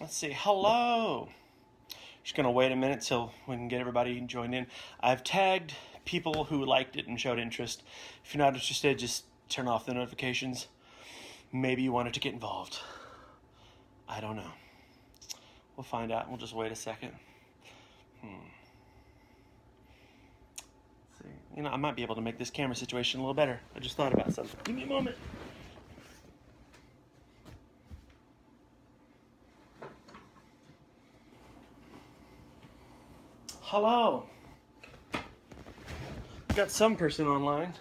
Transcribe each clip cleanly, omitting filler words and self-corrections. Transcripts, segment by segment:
Let's see. Hello. Just going to wait a minute till we can get everybody joined in. I've tagged people who liked it and showed interest. If you're not interested, just turn off the notifications. Maybe you wanted to get involved. I don't know. We'll find out. We'll just wait a second. Let's see. You know, I might be able to make this camera situation a little better. I just thought about something. Give me a moment. Hello. Got some person online.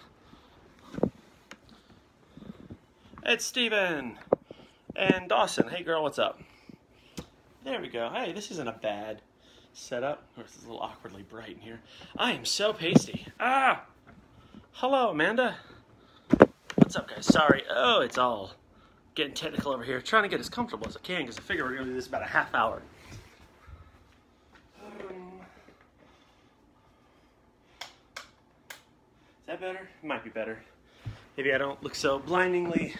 It's Steven and Dawson. Hey girl, what's up? There we go. Hey, this isn't a bad setup. Or it's a little awkwardly bright in here. I am so pasty. Hello, Amanda. What's up, guys? Sorry. Oh, it's all getting technical over here. Trying to get as comfortable as I can because I figure we're going to do this about a half hour. Is that better? It might be better. Maybe I don't look so blindingly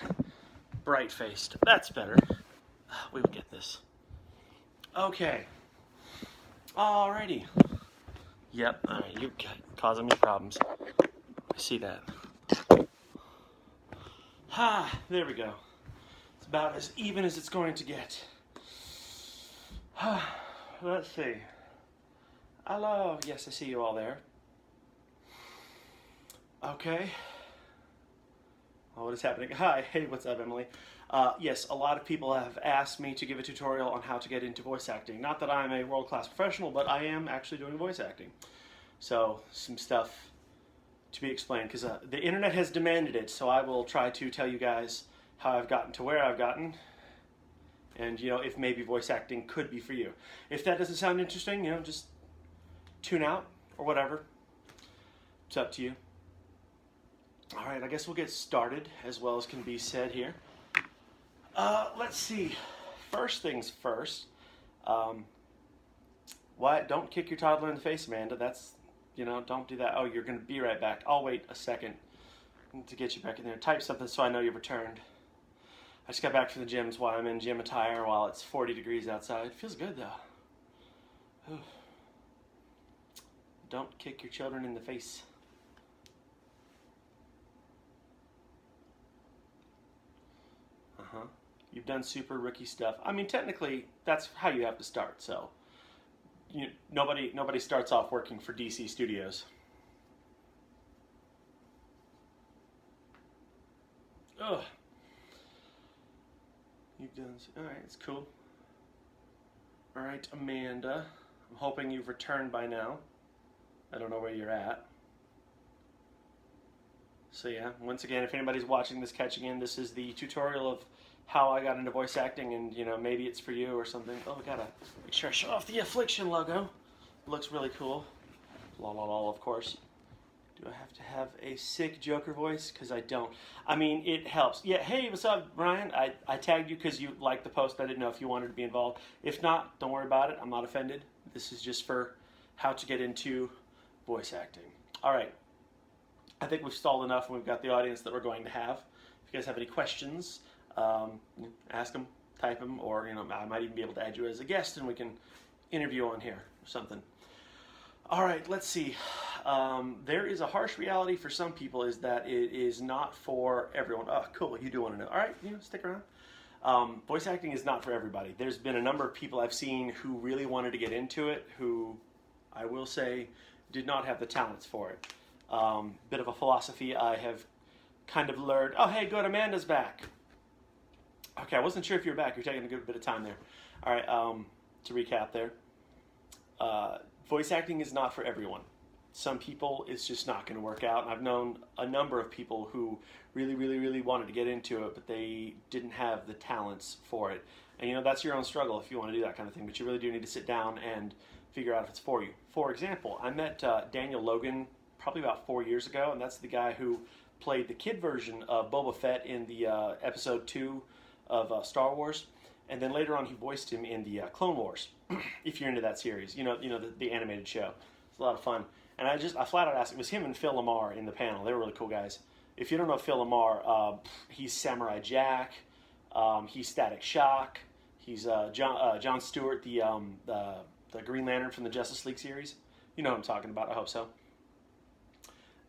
bright-faced. That's better. We will get this. Okay. Alrighty. Yep. Alright, you're causing me problems. I see that. There we go. It's about as even as it's going to get. Let's see. Hello. Yes, I see you all there. Okay. Oh, what is happening? Hi. Hey, what's up, Emily? Yes, a lot of people have asked me to give a tutorial on how to get into voice acting. Not that I'm a world-class professional, but I am actually doing voice acting. So, some stuff to be explained, because the internet has demanded it, so I will try to tell you guys how I've gotten to where I've gotten, and, you know, if maybe voice acting could be for you. If that doesn't sound interesting, you know, just tune out, or whatever. It's up to you. Alright, I guess we'll get started, as well as can be said here. Let's see. First things first. Why don't kick your toddler in the face, Amanda. That's, you know, don't do that. Oh, you're going to be right back. I'll wait a second to get you back in there. Type something so I know you've returned. I just got back from the gym. That's why I'm in gym attire while it's 40 degrees outside. It feels good, though. Don't kick your children in the face. You've done super rookie stuff. I mean, technically, that's how you have to start. So, nobody starts off working for DC Studios. Ugh. You've done. All right, it's cool. All right, Amanda. I'm hoping you've returned by now. I don't know where you're at. So yeah, once again, if anybody's watching this, catching in, this is the tutorial of how I got into voice acting, and, you know, maybe it's for you or something. Oh, we gotta make sure I show off the Affliction logo. It looks really cool. La la la, of course. Do I have to have a sick Joker voice? Because I don't. I mean, it helps. Yeah, hey, what's up, Brian? I tagged you because you liked the post. I didn't know if you wanted to be involved. If not, don't worry about it. I'm not offended. This is just for how to get into voice acting. All right. I think we've stalled enough, and we've got the audience that we're going to have. If you guys have any questions, ask them, type them, or, you know, I might even be able to add you as a guest, and we can interview on here or something. All right, let's see. There is a harsh reality for some people, is that it is not for everyone. Oh, cool, you do want to know. All right, you know, stick around. Voice acting is not for everybody. There's been a number of people I've seen who really wanted to get into it, who, I will say, did not have the talents for it. Bit of a philosophy I have kind of learned. Oh, hey, good, Amanda's back. Okay, I wasn't sure if you were back. You're taking a good bit of time there. All right, to recap there. Voice acting is not for everyone. Some people, it's just not going to work out. And I've known a number of people who really, really, really wanted to get into it, but they didn't have the talents for it. And, you know, that's your own struggle if you want to do that kind of thing. But you really do need to sit down and figure out if it's for you. For example, I met Daniel Logan probably about 4 years ago, and that's the guy who played the kid version of Boba Fett in the episode 2 of Star Wars, and then later on he voiced him in the Clone Wars. If you're into that series, you know the animated show. It's a lot of fun. And I flat out asked, it was him and Phil LaMarr in the panel. They were really cool guys. If you don't know Phil LaMarr, he's Samurai Jack, he's Static Shock, He's John Stewart, the Green Lantern from the Justice League series. You know what I'm talking about. I hope so.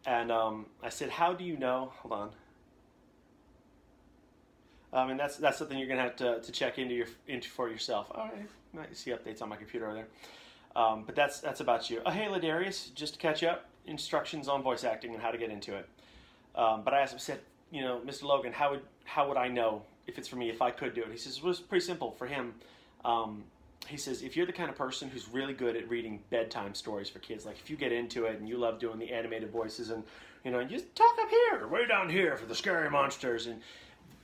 And I said, how do you know? Hold on. And that's something you're gonna have to check into for yourself. All right, might see updates on my computer over there. But that's about you. Oh, hey, Ladarius, just to catch up, instructions on voice acting and how to get into it. But I asked him, said, you know, Mr. Logan, how would I know if it's for me, if I could do it? He says, it was pretty simple for him. He says, if you're the kind of person who's really good at reading bedtime stories for kids, like if you get into it and you love doing the animated voices and, you know, you just talk up here, way down here for the scary monsters. And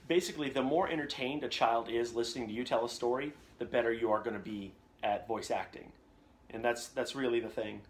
basically, the more entertained a child is listening to you tell a story, the better you are going to be at voice acting. And that's really the thing.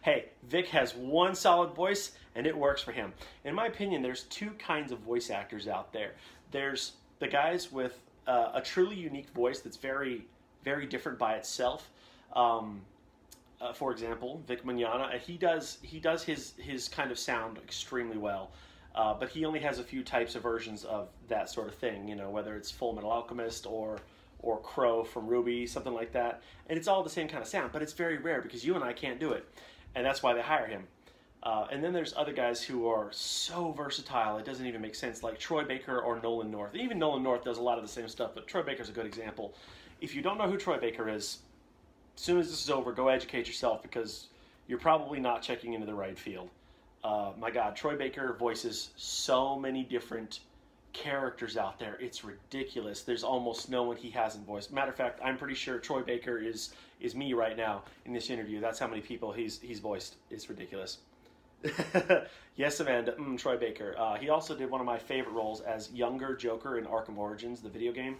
Hey, Vic has one solid voice, and it works for him. In my opinion, there's two kinds of voice actors out there. There's the guys with a truly unique voice that's very, very different by itself. For example, Vic Mignogna, he does his kind of sound extremely well. But he only has a few types of versions of that sort of thing, you know, whether it's Full Metal Alchemist or Crow from RWBY, something like that. And it's all the same kind of sound, but it's very rare because you and I can't do it. And that's why they hire him. And then there's other guys who are so versatile, it doesn't even make sense, like Troy Baker or Nolan North. Even Nolan North does a lot of the same stuff, but Troy Baker's a good example. If you don't know who Troy Baker is, as soon as this is over, go educate yourself because you're probably not checking into the right field. My God, Troy Baker voices so many different characters out there. It's ridiculous. There's almost no one he hasn't voiced. Matter of fact, I'm pretty sure Troy Baker is me right now in this interview. That's how many people he's voiced. It's ridiculous. Yes, Amanda. Troy Baker. He also did one of my favorite roles as younger Joker in Arkham Origins, the video game.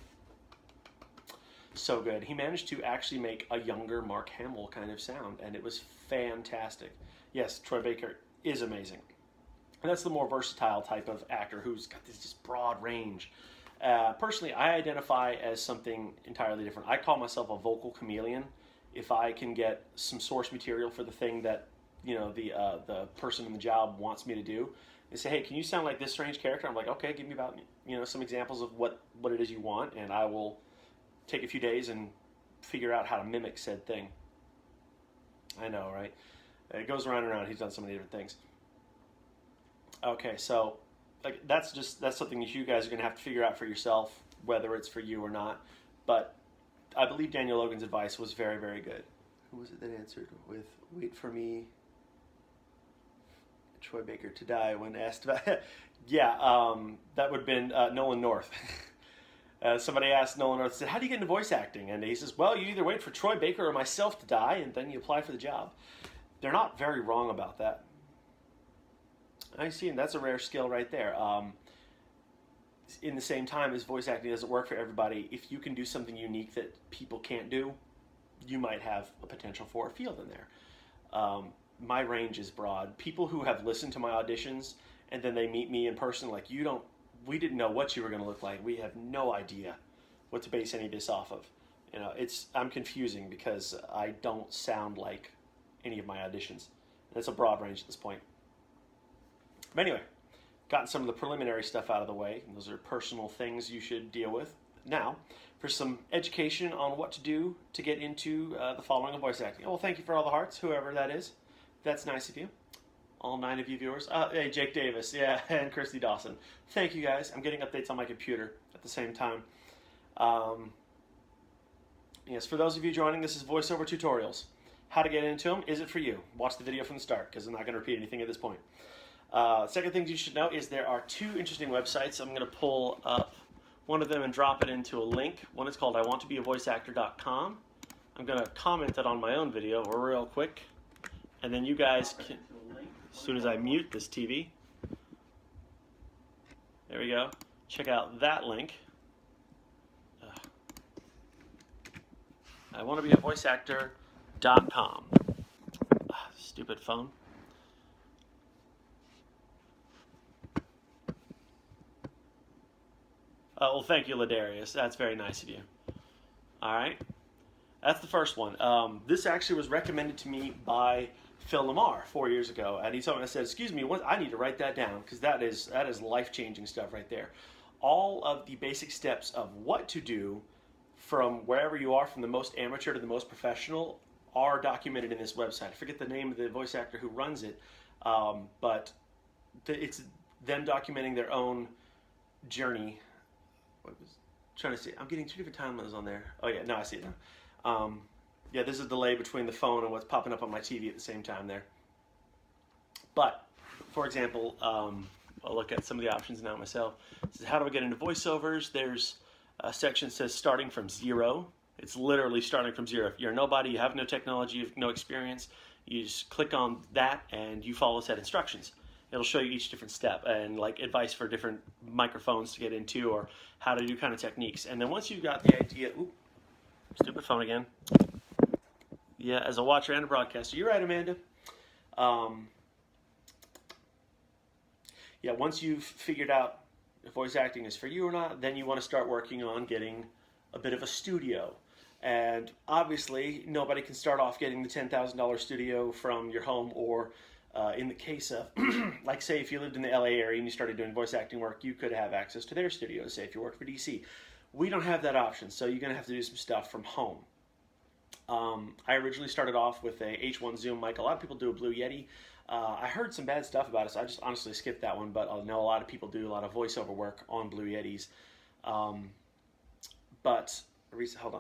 So good. He managed to actually make a younger Mark Hamill kind of sound, and it was fantastic. Yes, Troy Baker is amazing. And that's the more versatile type of actor who's got this just broad range. Personally, I identify as something entirely different. I call myself a vocal chameleon. If I can get some source material for the thing that, you know, the person in the job wants me to do, they say, hey, can you sound like this strange character? I'm like, okay, give me about, you know, some examples of what it is you want, and I will take a few days and figure out how to mimic said thing. I know, right? It goes around and around. He's done so many different things. Okay, so like that's something that you guys are going to have to figure out for yourself, whether it's for you or not. But I believe Daniel Logan's advice was very, very good. Who was it that answered with, wait for me, Troy Baker to die when asked about it? Yeah, that would have been Nolan North. Somebody asked Nolan North, said, how do you get into voice acting? And he says, well, you either wait for Troy Baker or myself to die, and then you apply for the job. They're not very wrong about that. I see, and that's a rare skill right there. In the same time, as voice acting doesn't work for everybody, if you can do something unique that people can't do, you might have a potential for a field in there. My range is broad. People who have listened to my auditions and then they meet me in person, like, we didn't know what you were going to look like. We have no idea what to base any of this off of. You know, I'm confusing because I don't sound like any of my auditions. And it's a broad range at this point. But anyway, gotten some of the preliminary stuff out of the way. And those are personal things you should deal with. Now, for some education on what to do to get into the following of voice acting. Well, thank you for all the hearts, whoever that is. That's nice of you. All 9 of you viewers. Hey, Jake Davis, yeah, and Christy Dawson. Thank you, guys. I'm getting updates on my computer at the same time. Yes, for those of you joining, this is VoiceOver Tutorials. How to get into them. Is it for you? Watch the video from the start, because I'm not going to repeat anything at this point. Second thing you should know is there are 2 interesting websites. I'm going to pull up one of them and drop it into a link. One is called iwanttobeavoiceactor.com. I'm going to comment it on my own video real quick. And then you guys can, as soon as I mute this TV, there we go, check out that link. iwanttobeavoiceactor.com. Stupid phone. Well, thank you, Ladarius. That's very nice of you. All right. That's the first one. This actually was recommended to me by Phil Lamar 4 years ago. And he told me, I said, excuse me, I need to write that down because that is life-changing stuff right there. all of the basic steps of what to do from wherever you are, from the most amateur to the most professional, are documented in this website. I forget the name of the voice actor who runs it, but it's them documenting their own journey. What was trying to see? I'm getting two different timelines on there. Oh yeah, no, I see it now. Yeah, there's a delay between the phone and what's popping up on my TV at the same time there. But, for example, I'll look at some of the options now myself. This is how do I get into voiceovers? There's a section that says starting from zero. It's literally starting from zero. If you're a nobody, you have no technology, you have no experience, you just click on that and you follow set instructions. It'll show you each different step and like advice for different microphones to get into or how to do kind of techniques. And then once you've got the idea, ooh, stupid phone again. Yeah, as a watcher and a broadcaster, you're right, Amanda. Yeah, once you've figured out if voice acting is for you or not, then you want to start working on getting a bit of a studio. And obviously, nobody can start off getting the $10,000 studio from your home, or in the case of, like say if you lived in the LA area and you started doing voice acting work, you could have access to their studios, say if you work for DC. We don't have that option, so you're going to have to do some stuff from home. I originally started off with a H1 Zoom mic. A lot of people do a Blue Yeti. I heard some bad stuff about it, so I just honestly skipped that one, but I know a lot of people do a lot of voiceover work on Blue Yetis. But, hold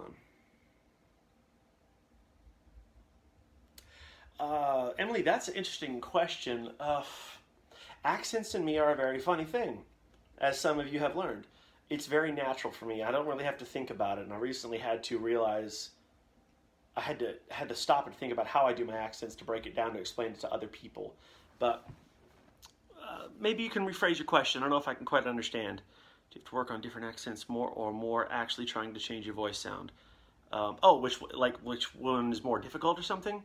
on. Emily, that's an interesting question. Accents in me are a very funny thing, as some of you have learned. It's very natural for me. I don't really have to think about it, and I recently had to realize I had to stop and think about how I do my accents to break it down to explain it to other people. But maybe you can rephrase your question. I don't know if I can quite understand. Do you have to work on different accents more actually trying to change your voice sound? Which one is more difficult or something?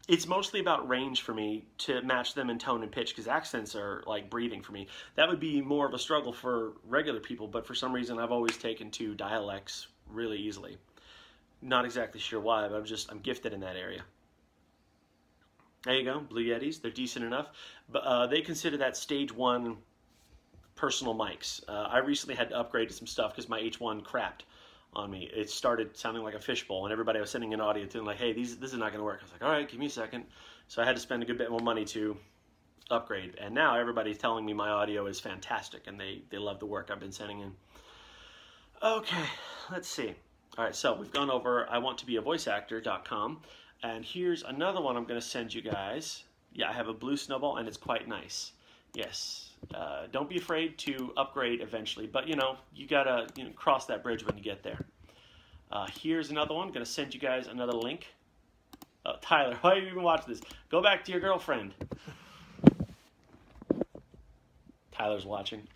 It's mostly about range for me to match them in tone and pitch, because accents are like breathing for me. That would be more of a struggle for regular people, but for some reason I've always taken to dialects really easily. Not exactly sure why, but I'm gifted in that area. There you go, Blue Yetis. They're decent enough, but they consider that stage 1 personal mics. I recently had to upgrade to some stuff because my H1 crapped on me. It started sounding like a fishbowl, and everybody I was sending an audio to, like, hey, this is not going to work. I was like, all right, give me a second. So I had to spend a good bit more money to upgrade, and now everybody's telling me my audio is fantastic, and they love the work I've been sending in. Okay, let's see. All right, so we've gone over iwanttobeavoiceactor.com, and here's another one I'm going to send you guys. Yeah, I have a blue snowball, and it's quite nice. Yes, don't be afraid to upgrade eventually, but you gotta cross that bridge when you get there. Here's another one. I'm going to send you guys another link. Tyler, why are you even watching this? Go back to your girlfriend. Tyler's watching.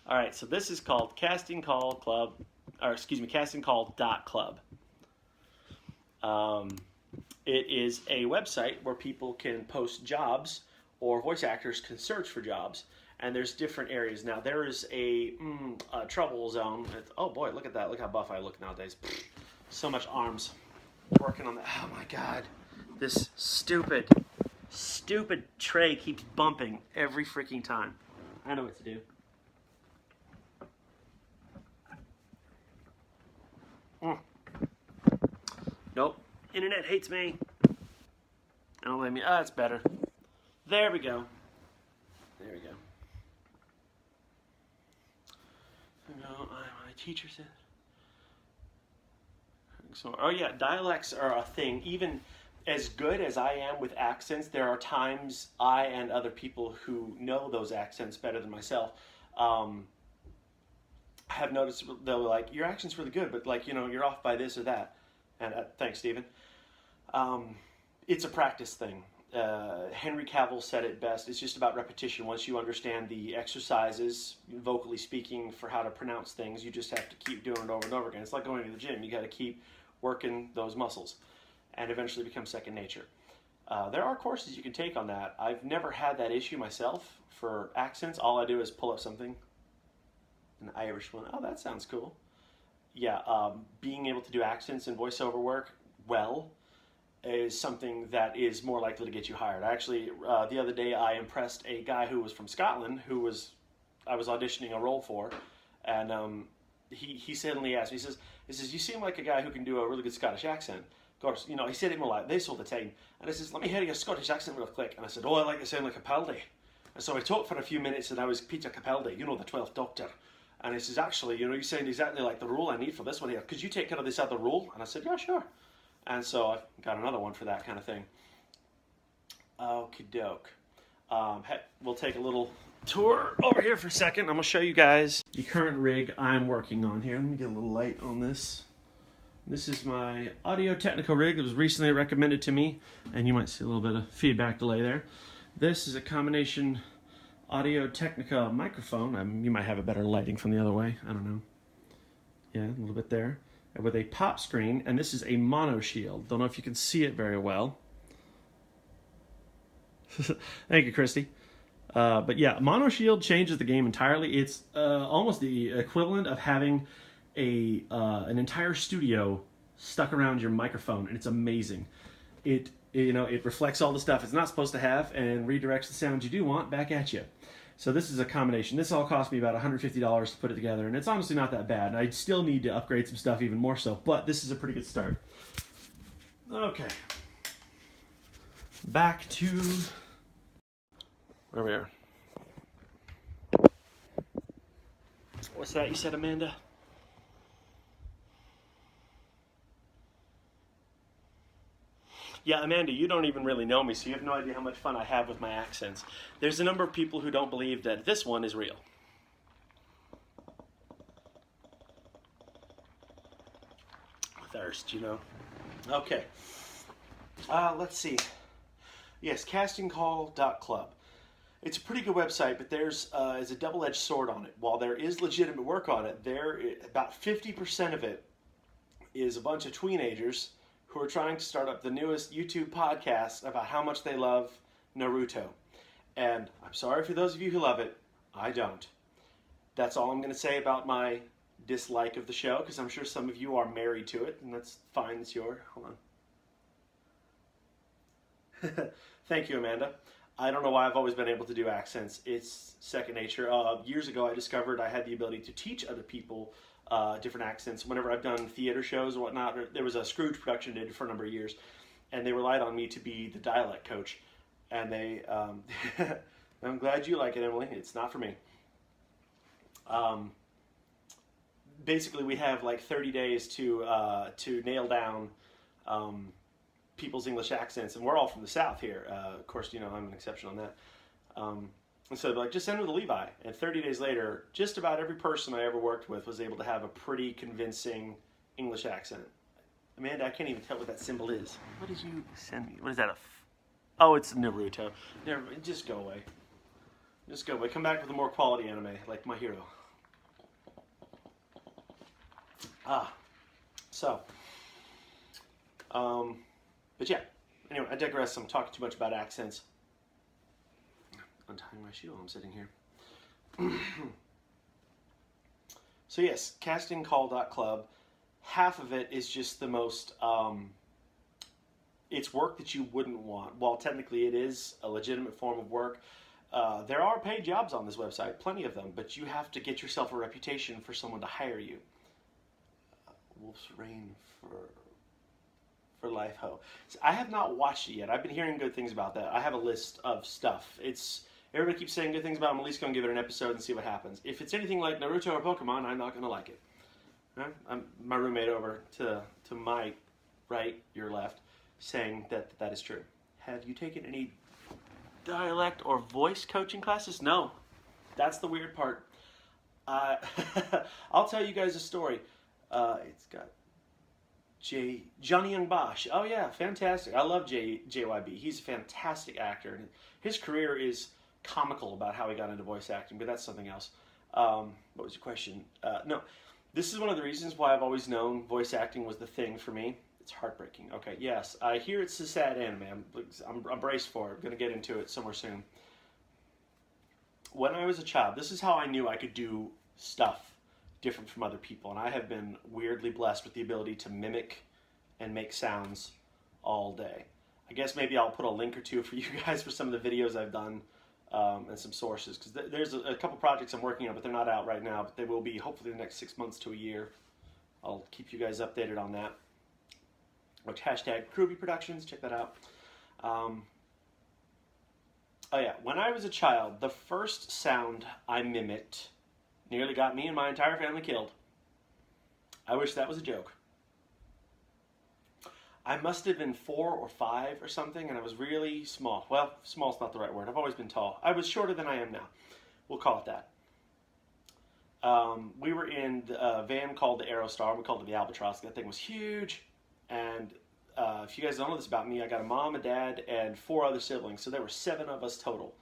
All right, so this is called Casting Call Club. CastingCall.club. It is a website where people can post jobs, or voice actors can search for jobs, and there's different areas. Now, there is a trouble zone. Oh boy, look at that. Look how buff I look nowadays. So much arms. Working on that. Oh my God. This stupid tray keeps bumping every freaking time. I know what to do. Nope. Internet hates me. Don't let me. Oh, it's better. There we go. There we go. No, my teacher said. So, oh yeah, dialects are a thing. Even as good as I am with accents, there are times I and other people who know those accents better than myself have noticed they'll be like, your accent's really good, but like, you're off by this or that. And thanks, Stephen. It's a practice thing. Henry Cavill said it best. It's just about repetition. Once you understand the exercises, vocally speaking, for how to pronounce things, you just have to keep doing it over and over again. It's like going to the gym. You got to keep working those muscles, and eventually become second nature. There are courses you can take on that. I've never had that issue myself for accents. All I do is pull up something, an Irish one. Oh, that sounds cool. Yeah, being able to do accents and voiceover work well is something that is more likely to get you hired. Actually, the other day I impressed a guy who was from Scotland, I was auditioning a role for, and he suddenly asked me, he says, you seem like a guy who can do a really good Scottish accent. Of course, you know, he said it more like this all the time, and he says, let me hear your Scottish accent real quick. And I said, oh, I like to sound like Capaldi. And so I talked for a few minutes, and I was Peter Capaldi, you know, the 12th Doctor. And he says, actually, you know, you sound exactly like the role I need for this one here. Could you take care of this other role? And I said, yeah, sure. And so I got another one for that kind of thing. Okie doke. We'll take a little tour over here for a second. I'm going to show you guys the current rig I'm working on here. Let me get a little light on this. This is my Audio-Technica rig that was recently recommended to me, and you might see a little bit of feedback delay there. This is a combination Audio-Technica microphone. You might have a better lighting from the other way. I don't know. Yeah, a little bit there. With a pop screen, and this is a mono shield. Don't know if you can see it very well. Thank you, Christy. But yeah, mono shield changes the game entirely. It's almost the equivalent of having an entire studio stuck around your microphone, and it's amazing. It reflects all the stuff it's not supposed to have and redirects the sounds you do want back at you. So this is a combination. This all cost me about $150 to put it together, and it's honestly not that bad. I still need to upgrade some stuff even more so, but this is a pretty good start. Okay. Back to where we are. What's that you said, Amanda? Yeah, Amanda, you don't even really know me, so you have no idea how much fun I have with my accents. There's a number of people who don't believe that this one is real. Thirst, you know. Okay. Let's see. Yes, castingcall.club. It's a pretty good website, but there's is a double-edged sword on it. While there is legitimate work on it, about 50% of it is a bunch of teenagers who are trying to start up the newest YouTube podcast about how much they love Naruto. And I'm sorry for those of you who love it, I don't. That's all I'm going to say about my dislike of the show, because I'm sure some of you are married to it, and that's fine, it's yours. Hold on. Thank you, Amanda. I don't know why I've always been able to do accents. It's second nature. Years ago, I discovered I had the ability to teach other people different accents. Whenever I've done theater shows and whatnot, there was a Scrooge production I did for a number of years, and they relied on me to be the dialect coach. And they, I'm glad you like it, Emily. It's not for me. Basically, we have like 30 days to nail down people's English accents, and we're all from the South here. Of course, you know, I'm an exception on that. And so they're like, just send him to Levi. And 30 days later, just about every person I ever worked with was able to have a pretty convincing English accent. Amanda, I can't even tell what that symbol is. What did you send me? What is that? Oh, it's Naruto. Never, just go away. Just go away. Come back with a more quality anime, like My Hero. But yeah. Anyway, I digress. I'm talking too much about accents. Untying my shoe while I'm sitting here. So yes, castingcall.club. Half of it is just the most, it's work that you wouldn't want. While technically it is a legitimate form of work, there are paid jobs on this website, plenty of them, but you have to get yourself a reputation for someone to hire you. Wolf's Rain for Life Ho. So I have not watched it yet. I've been hearing good things about that. I have a list of stuff. Everybody keeps saying good things about it. I'm at least going to give it an episode and see what happens. If it's anything like Naruto or Pokemon, I'm not going to like it. My roommate over to my right, your left, saying that is true. Have you taken any dialect or voice coaching classes? No. That's the weird part. I'll tell you guys a story. It's got Johnny Young Bosch. Oh yeah, fantastic. I love JYB. He's a fantastic actor. And his career is comical about how he got into voice acting, but that's something else. What was your question? No, this is one of the reasons why I've always known voice acting was the thing for me. It's heartbreaking. Okay, yes, I hear it's a sad anime. I'm braced for it. I'm going to get into it somewhere soon. When I was a child, this is how I knew I could do stuff different from other people, and I have been weirdly blessed with the ability to mimic and make sounds all day. I guess maybe I'll put a link or two for you guys for some of the videos I've done and some sources, because there's a couple projects I'm working on, but they're not out right now, but they will be hopefully in the next 6 months to a year. I'll keep you guys updated on that. Which hashtag Kruby Productions, check that out. Oh yeah, when I was a child, the first sound I mimicked nearly got me and my entire family killed. I wish that was a joke. I must have been 4 or 5 or something, and I was really small. Well, small's not the right word. I've always been tall. I was shorter than I am now. We'll call it that. We were in a van called the Aerostar. We called it the Albatross. That thing was huge. And if you guys don't know this about me, I got a mom, a dad, and 4 other siblings. So there were 7 of us total.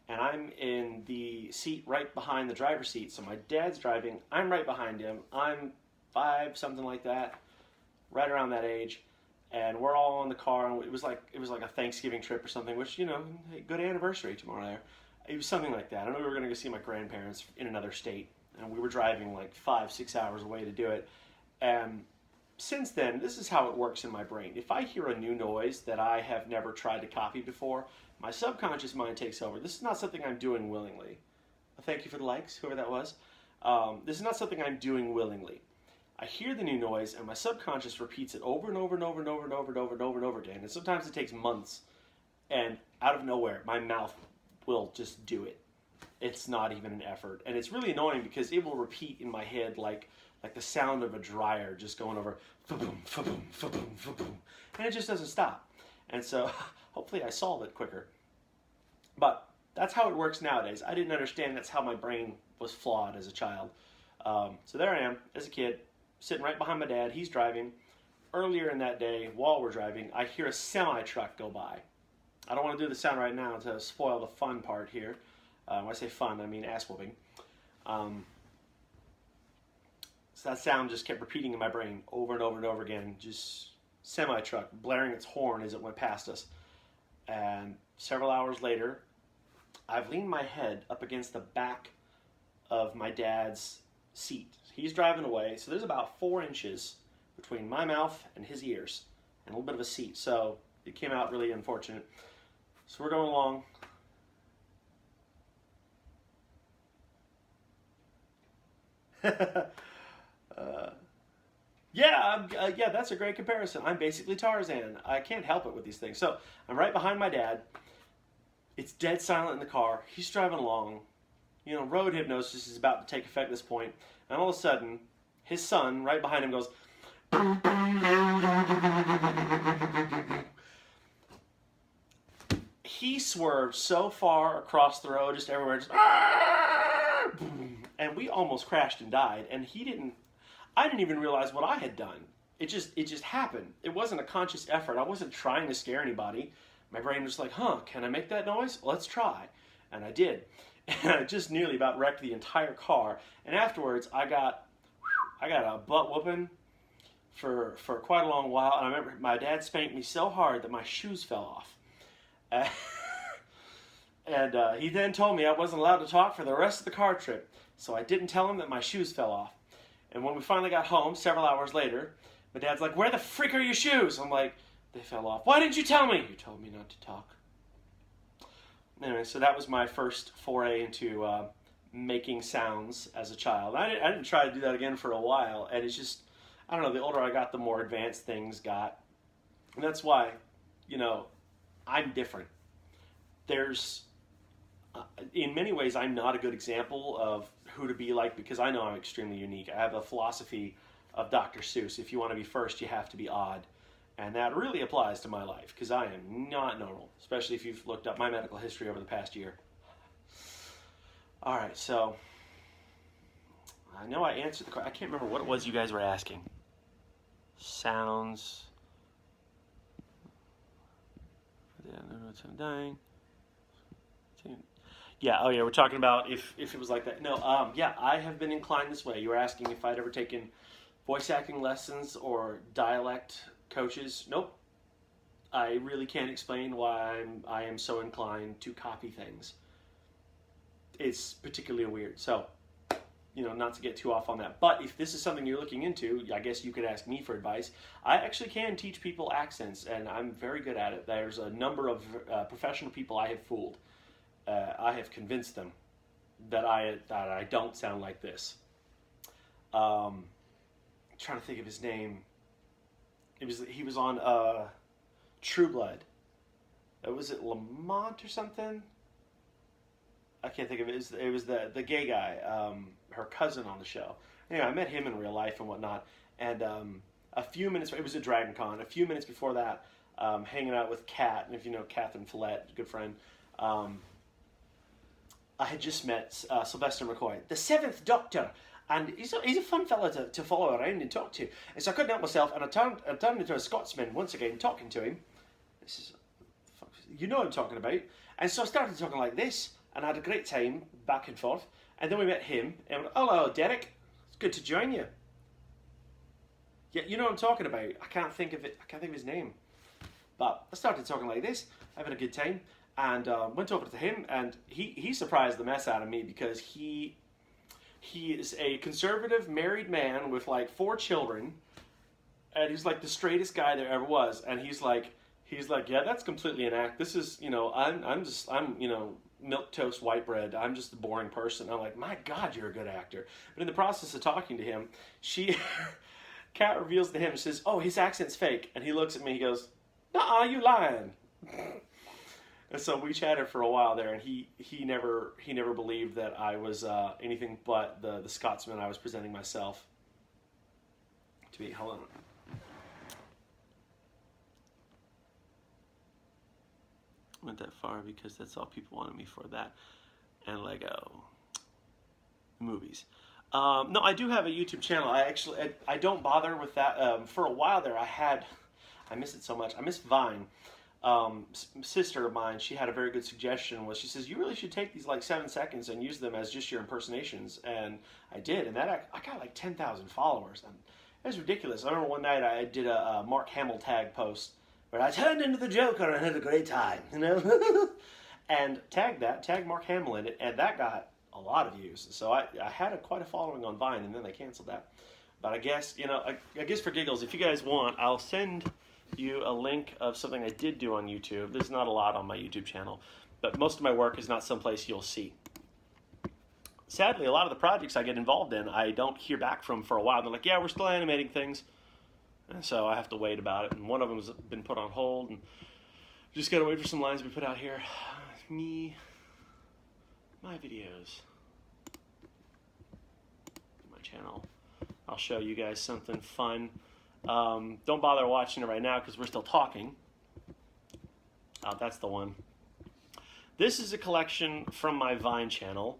And I'm in the seat right behind the driver's seat. So my dad's driving. I'm right behind him. I'm 5, something like that, right around that age. And we're all in the car, and it was like a Thanksgiving trip or something, which, you know, hey, good anniversary tomorrow there. It was something like that. I know we were going to go see my grandparents in another state, and we were driving like 5-6 hours away to do it. And since then, this is how it works in my brain. If I hear a new noise that I have never tried to copy before, my subconscious mind takes over. This is not something I'm doing willingly. Thank you for the likes, whoever that was. This is not something I'm doing willingly. I hear the new noise, and my subconscious repeats it over and over and over and over and over and over and over and over again. And sometimes it takes months, and out of nowhere, my mouth will just do it. It's not even an effort, and it's really annoying because it will repeat in my head like the sound of a dryer just going over, fa-boom, fa-boom, fa-boom, fa-boom, and it just doesn't stop. And so, hopefully, I solve it quicker. But that's how it works nowadays. I didn't understand that's how my brain was flawed as a child. So there I am as a kid, sitting right behind my dad. He's driving. Earlier in that day, while we're driving, I hear a semi-truck go by. I don't want to do the sound right now to spoil the fun part here. When I say fun, I mean ass-whooping. So that sound just kept repeating in my brain over and over and over again. Just semi-truck blaring its horn as it went past us. And several hours later, I've leaned my head up against the back of my dad's seat. He's driving away, so there's about 4 inches between my mouth and his ears, and a little bit of a seat. So it came out really unfortunate. So we're going along. Yeah, that's a great comparison. I'm basically Tarzan. I can't help it with these things. So I'm right behind my dad. It's dead silent in the car. He's driving along. You know, road hypnosis is about to take effect at this point. And all of a sudden, his son, right behind him, goes... He swerved so far across the road, just everywhere, just... And we almost crashed and died. And I didn't even realize what I had done. It just happened. It wasn't a conscious effort. I wasn't trying to scare anybody. My brain was like, can I make that noise? Let's try. And I did. And I just nearly about wrecked the entire car. And afterwards, I got a butt whooping for quite a long while. And I remember my dad spanked me so hard that my shoes fell off. And he then told me I wasn't allowed to talk for the rest of the car trip. So I didn't tell him that my shoes fell off. And when we finally got home, several hours later, my dad's like, "Where the frick are your shoes?" I'm like, "They fell off." "Why didn't you tell me?" "You told me not to talk." Anyway, so that was my first foray into making sounds as a child. I didn't try to do that again for a while, and it's just, I don't know, the older I got, the more advanced things got. And that's why, you know, I'm different. There's, in many ways, I'm not a good example of who to be like because I know I'm extremely unique. I have a philosophy of Dr. Seuss. If you want to be first, you have to be odd. And that really applies to my life because I am not normal, especially if you've looked up my medical history over the past year. All right, so I know I answered the question. I can't remember what it was you guys were asking. Sounds. I'm dying. Yeah, oh yeah, we're talking about if it was like that. No, yeah, I have been inclined this way. You were asking if I'd ever taken voice acting lessons or dialect coaches. Nope. I really can't explain why I am so inclined to copy things. It's particularly weird. So, you know, not to get too off on that. But if this is something you're looking into, I guess you could ask me for advice. I actually can teach people accents, and I'm very good at it. There's a number of professional people I have fooled. I have convinced them that I don't sound like this. Trying to think of his name. He was on True Blood. Was it Lamont or something? I can't think of it. It was the gay guy, her cousin on the show. Anyway, I met him in real life and whatnot. And a few minutes, it was at Dragon Con. A few minutes before that, hanging out with Kat, and if you know Catherine Follett, good friend, I had just met Sylvester McCoy, the Seventh Doctor. And he's a fun fellow to follow around and talk to. And so I couldn't help myself, and I turned into a Scotsman once again, talking to him. This is, you know what I'm talking about. And so I started talking like this, and I had a great time back and forth. And then we met him, and went, hello, Derek. It's good to join you. Yeah, you know what I'm talking about. I can't think of his name. But I started talking like this, having a good time, and went over to him, and he surprised the mess out of me because he is a conservative married man with like 4 children, and he's like the straightest guy there ever was. And he's like, yeah, that's completely an act. This is, you know, I'm you know, milk toast white bread. I'm just a boring person. I'm like, my God, you're a good actor. But in the process of talking to him, Kat reveals to him, she says, oh, his accent's fake. And he looks at me, he goes, nuh-uh, you lying. And so we chatted for a while there, and he never believed that I was anything but the Scotsman I was presenting myself to be. Hold on. I went that far because that's all people wanted me for, that and Lego movies. No, I do have a YouTube channel. I don't bother with that. For a while there, I miss it so much. I miss Vine. Sister of mine, she had a very good suggestion. Was she says, you really should take these like 7 seconds and use them as just your impersonations. And I did, and I got like 10,000 followers, and it was ridiculous. I remember one night I did a Mark Hamill tag post where I turned into the Joker and had a great time, you know, and tagged Mark Hamill in it, and that got a lot of views. So I had quite a following on Vine, and then they canceled that. But I guess, you know, I guess for giggles, if you guys want, I'll send you a link of something I did do on YouTube. There's not a lot on my YouTube channel, but most of my work is not someplace you'll see. Sadly, a lot of the projects I get involved in, I don't hear back from for a while. They're like, yeah, we're still animating things. And so I have to wait about it. And one of them has been put on hold, and just got to wait for some lines to be put out here. Me, my videos, my channel. I'll show you guys something fun. Don't bother watching it right now because we're still talking. That's the one. This is a collection from my Vine channel.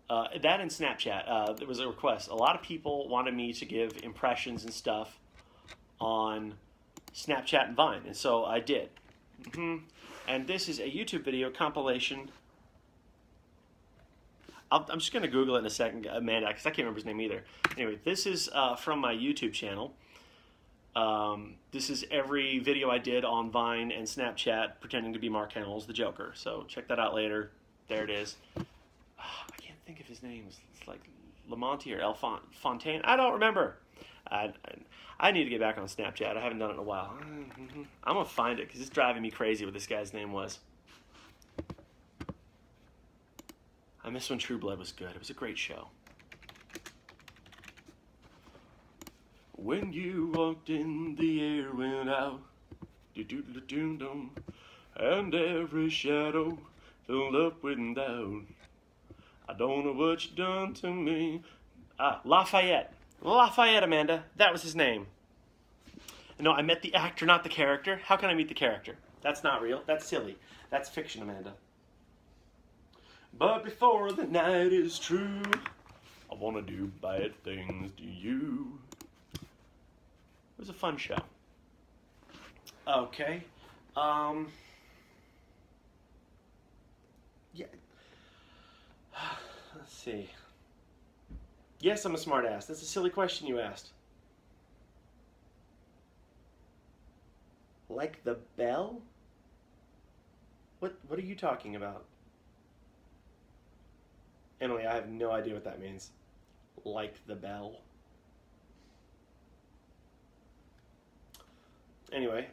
That and Snapchat. There was a request. A lot of people wanted me to give impressions and stuff on Snapchat and Vine, and so I did. And this is a YouTube video compilation. I'm just going to Google it in a second, Amanda, because I can't remember his name either. Anyway, this is from my YouTube channel. This is every video I did on Vine and Snapchat pretending to be Mark Hamill's the Joker. So check that out later. There it is. I can't think of his name. It's like Lamonti or Fontaine. I don't remember. I need to get back on Snapchat. I haven't done it in a while. I'm going to find it because it's driving me crazy what this guy's name was. I miss when True Blood was good. It was a great show. When you walked in, the air went out, do-do-do-do-dum, and every shadow filled up with doubt. I don't know what you done to me. Lafayette, Amanda. That was his name. No, I met the actor, not the character. How can I meet the character? That's not real. That's silly. That's fiction, Amanda. But before the night is true, I want to do bad things to you. It was a fun show. Okay. Yeah. Let's see. Yes, I'm a smart ass. That's a silly question you asked. Like the bell? What are you talking about? Emily, I have no idea what that means. like the bell. Anyway,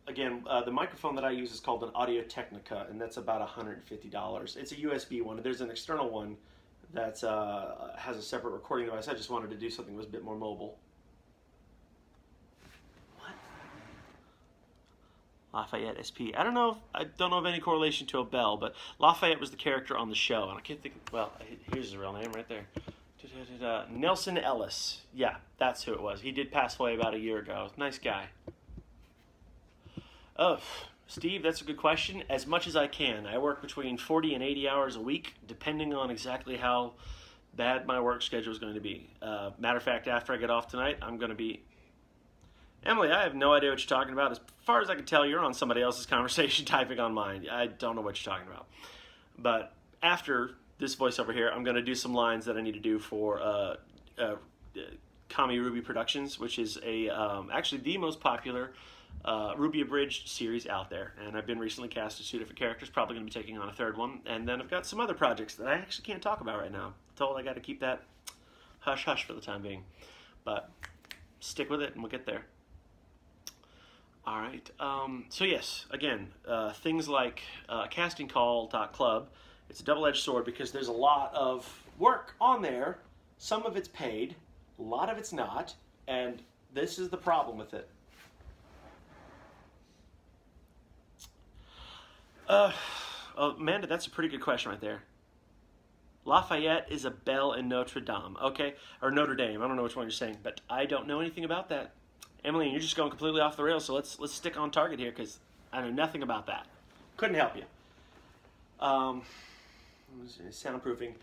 again, the microphone that I use is called an Audio-Technica, and that's about $150. It's a USB one. There's an external one that has a separate recording device. I just wanted to do something that was a bit more mobile. What? Lafayette SP. I don't know of any correlation to a bell, but Lafayette was the character on the show, and I can't think. Well, here's his real name right there. Nelson Ellis. Yeah, that's who it was. He did pass away about a year ago. Nice guy. Oh, Steve, that's a good question. As much as I can. I work between 40 and 80 hours a week, depending on exactly how bad my work schedule is going to be. Matter of fact, after I get off tonight, I'm going to be... Emily, I have no idea what you're talking about. As far as I can tell, you're on somebody else's conversation typing on mine. I don't know what you're talking about. But after this voiceover here, I'm going to do some lines that I need to do for Kami Ruby Productions, which is actually the most popular Ruby Abridged series out there. And I've been recently cast as 2 different characters, probably going to be taking on a 3rd one. And then I've got some other projects that I actually can't talk about right now. I'm told I got to keep that hush-hush for the time being. But stick with it and we'll get there. All right. So yes, again, things like castingcall.club. It's a double-edged sword because there's a lot of work on there. Some of it's paid, a lot of it's not, and this is the problem with it. Amanda, that's a pretty good question right there. Lafayette is a bell in Notre Dame, okay? Or Notre Dame, I don't know which one you're saying, but I don't know anything about that. Emily, you're just going completely off the rails, so let's stick on target here because I know nothing about that. Couldn't help you. Soundproofing.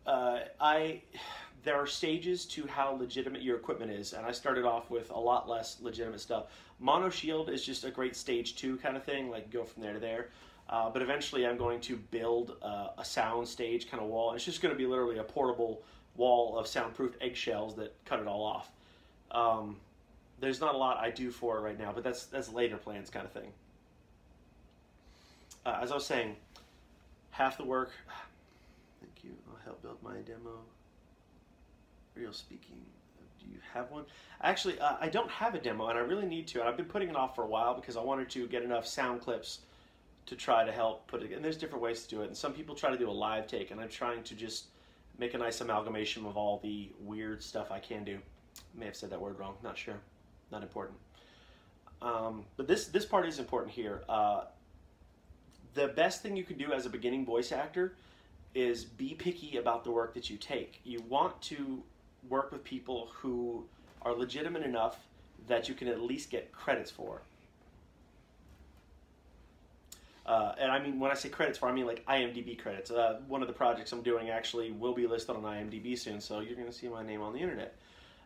There are stages to how legitimate your equipment is, and I started off with a lot less legitimate stuff. Mono Shield is just a great stage 2 kind of thing, like go from there to there. But eventually I'm going to build a sound stage kind of wall. It's just going to be literally a portable wall of soundproof eggshells that cut it all off. There's not a lot I do for it right now, but that's later plans kind of thing. As I was saying, half the work... Thank you. I'll help build my demo. Real speaking. Do you have one? Actually, I don't have a demo, and I really need to. And I've been putting it off for a while because I wanted to get enough sound clips to try to help put it. And there's different ways to do it. And some people try to do a live take, and I'm trying to just make a nice amalgamation of all the weird stuff I can do. I may have said that word wrong. Not sure. Not important. But this part is important here. The best thing you can do as a beginning voice actor is be picky about the work that you take. You want to work with people who are legitimate enough that you can at least get credits for. And I mean, when I say credits for, I mean like IMDb credits. One of the projects I'm doing actually will be listed on IMDb soon, so you're going to see my name on the internet.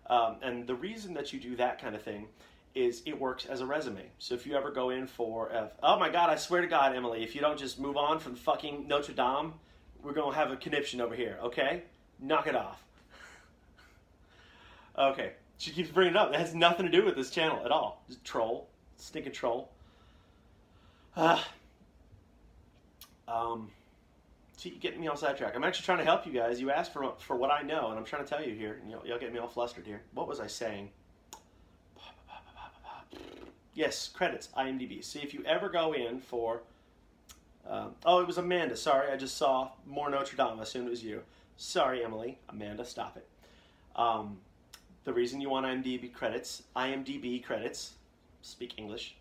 And the reason that you do that kind of thing is it works as a resume. So if you ever go in for, oh my God, I swear to God, Emily, if you don't just move on from fucking Notre Dame, we're going to have a conniption over here, okay? Knock it off. Okay, she keeps bringing it up. It has nothing to do with this channel at all. Just troll, stinking troll. So you get me all sidetracked. I'm actually trying to help you guys. You asked for what I know, and I'm trying to tell you here. And y'all get me all flustered here. What was I saying? Yes, credits, IMDb. See, if you ever go in for... oh, it was Amanda. Sorry, I just saw more Notre Dame. I assumed it was you. Sorry, Emily. Amanda, stop it. The reason you want IMDb credits, speak English.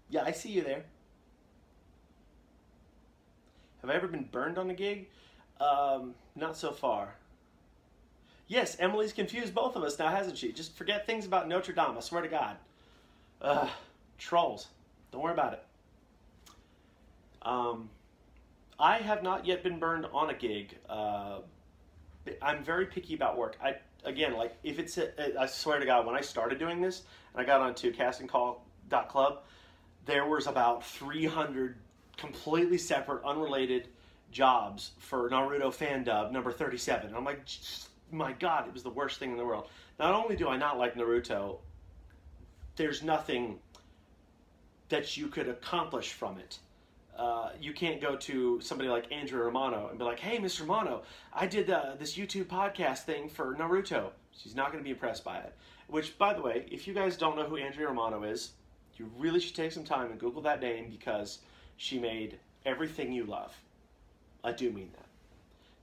Yeah, I see you there. Have I ever been burned on a gig? Not so far. Yes, Emily's confused both of us now, hasn't she? Just forget things about Notre Dame, I swear to God. Trolls. Don't worry about it. I have not yet been burned on a gig. I'm very picky about work. Again, like if it's I swear to God, when I started doing this and I got onto castingcall.club, there was about 300 completely separate, unrelated jobs for Naruto fan dub number 37. And I'm like, my God, it was the worst thing in the world. Not only do I not like Naruto, there's nothing that you could accomplish from it. you can't go to somebody like Andrew Romano and be like, hey, Mr. Romano, I did this YouTube podcast thing for Naruto. She's not going to be impressed by it. Which, by the way, if you guys don't know who Andrea Romano is, you really should take some time and Google that name because she made everything you love. I do mean that.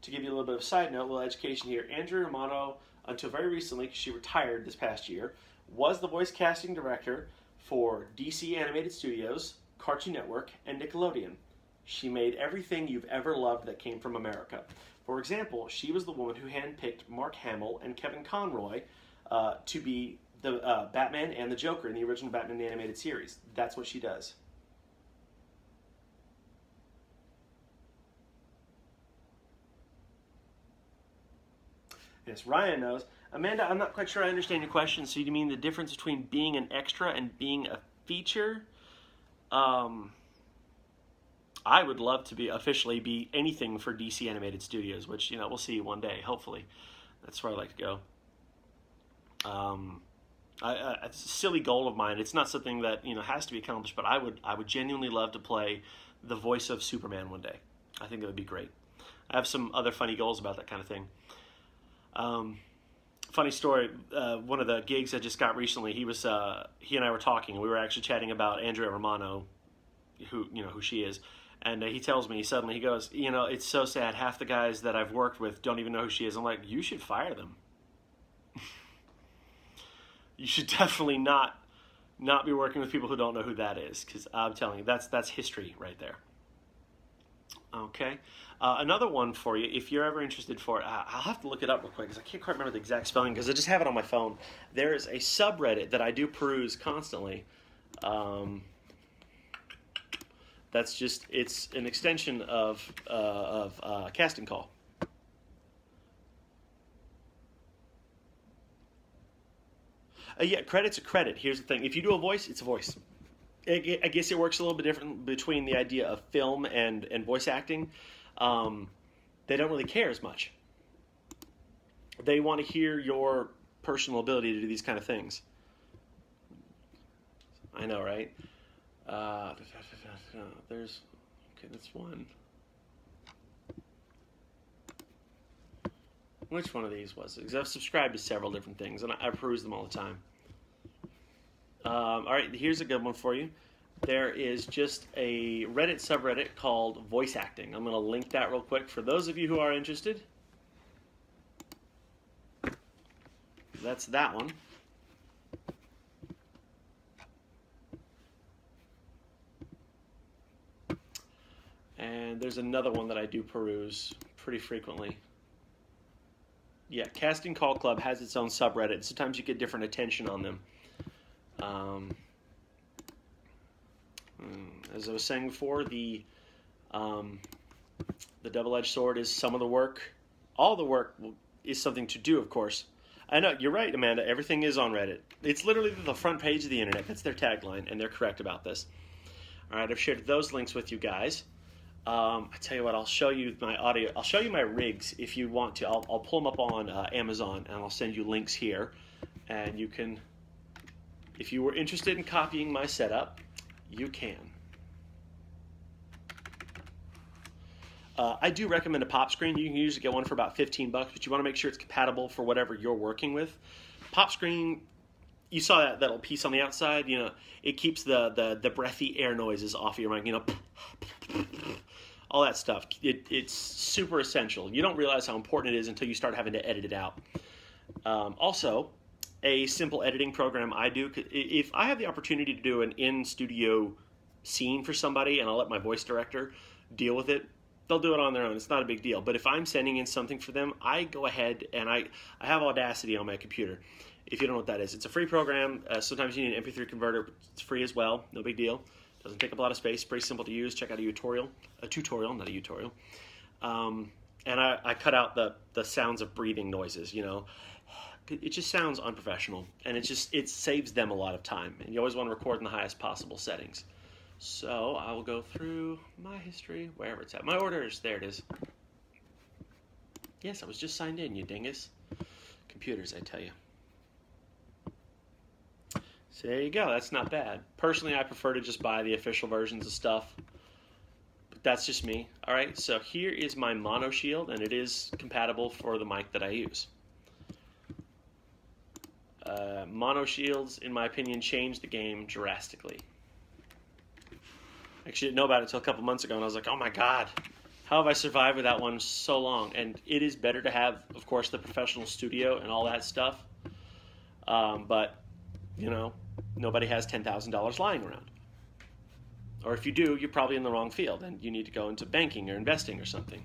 To give you a little bit of a side note, a little education here, Andrea Romano, until very recently, because she retired this past year, was the voice casting director for DC Animated Studios, Cartoon Network, and Nickelodeon. She made everything you've ever loved that came from America. For example, she was the woman who handpicked Mark Hamill and Kevin Conroy to be the Batman and the Joker in the original Batman the Animated Series. That's what she does. Yes, Ryan knows. Amanda, I'm not quite sure I understand your question. So you mean the difference between being an extra and being a feature? I would love to officially be anything for DC Animated Studios, which, we'll see one day, hopefully. That's where I'd like to go. It's a silly goal of mine. It's not something that, has to be accomplished, but I would genuinely love to play the voice of Superman one day. I think that would be great. I have some other funny goals about that kind of thing. Funny story, one of the gigs I just got recently, he and I were talking, and we were actually chatting about Andrea Romano, who she is. And he tells me, he goes, it's so sad. Half the guys that I've worked with don't even know who she is. I'm like, you should fire them. You should definitely not be working with people who don't know who that is. Because I'm telling you, that's history right there. Okay. Another one for you, if you're ever interested for it, I'll have to look it up real quick because I can't quite remember the exact spelling because I just have it on my phone. There is a subreddit that I do peruse constantly. It's an extension of Casting Call. Yeah, credit's a credit. Here's the thing. If you do a voice, it's a voice. I guess it works a little bit different between the idea of film and voice acting. They don't really care as much. They want to hear your personal ability to do these kind of things. I know, right? That's one. Which one of these was it? Because I've subscribed to several different things, and I peruse them all the time. All right, here's a good one for you. There is just a Reddit subreddit called Voice Acting. I'm going to link that real quick for those of you who are interested. That's that one. And there's another one that I do peruse pretty frequently. Yeah, Casting Call Club has its own subreddit. Sometimes you get different attention on them. As I was saying before, the double-edged sword is some of the work. All the work is something to do, of course. I know, you're right, Amanda. Everything is on Reddit. It's literally the front page of the internet. That's their tagline, and they're correct about this. All right, I've shared those links with you guys. I tell you what, I'll show you my audio. I'll show you my rigs if you want to. I'll pull them up on Amazon, and I'll send you links here. And you can, if you were interested in copying my setup, you can. I do recommend a pop screen. You can usually get one for about $15, but you want to make sure it's compatible for whatever you're working with. Pop screen, you saw that little piece on the outside. It keeps the breathy air noises off of your mic. All that stuff. It's super essential. You don't realize how important it is until you start having to edit it out. Also, a simple editing program I do. If I have the opportunity to do an in-studio scene for somebody and I'll let my voice director deal with it, they'll do it on their own. It's not a big deal. But if I'm sending in something for them, I go ahead and I have Audacity on my computer. If you don't know what that is, it's a free program. Sometimes you need an MP3 converter, but it's free as well. No big deal. Doesn't take up a lot of space. Pretty simple to use. Check out a tutorial, not a tutorial. And I cut out the sounds of breathing noises. It just sounds unprofessional, and it saves them a lot of time. And you always want to record in the highest possible settings. So I will go through my history, wherever it's at. My orders, there it is. Yes, I was just signed in, you dingus. Computers, I tell you. So there you go, that's not bad. Personally, I prefer to just buy the official versions of stuff. that's just me. All right, so here is my mono shield, and it is compatible for the mic that I use. Mono shields, in my opinion, changed the game drastically. Actually, I didn't know about it until a couple months ago, and I was like, oh my god, how have I survived without one so long? And it is better to have, of course, the professional studio and all that stuff. But, you know, nobody has $10,000 lying around. Or if you do, you're probably in the wrong field, and you need to go into banking or investing or something.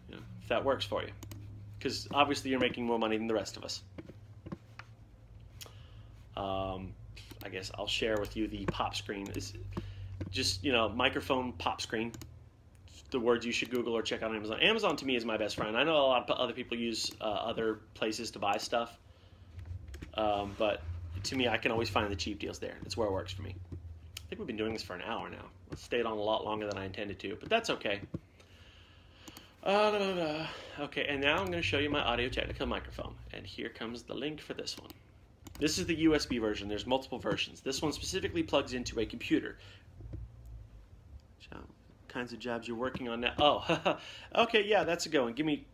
You know, if that works for you. Because obviously you're making more money than the rest of us. I guess I'll share with you the pop screen. It's just, you know, microphone pop screen. The words you should Google or check out on Amazon. Amazon to me is my best friend. I know a lot of other people use other places to buy stuff. But to me, I can always find the cheap deals there. That's where it works for me. I think we've been doing this for an hour now. It's stayed on a lot longer than I intended to, but that's okay. Okay, and now I'm going to show you my Audio-Technica microphone. And here comes the link for this one. This is the USB version. There's multiple versions. This one specifically plugs into a computer. Kinds of jobs you're working on now. Oh, okay, yeah, that's a good one. Give me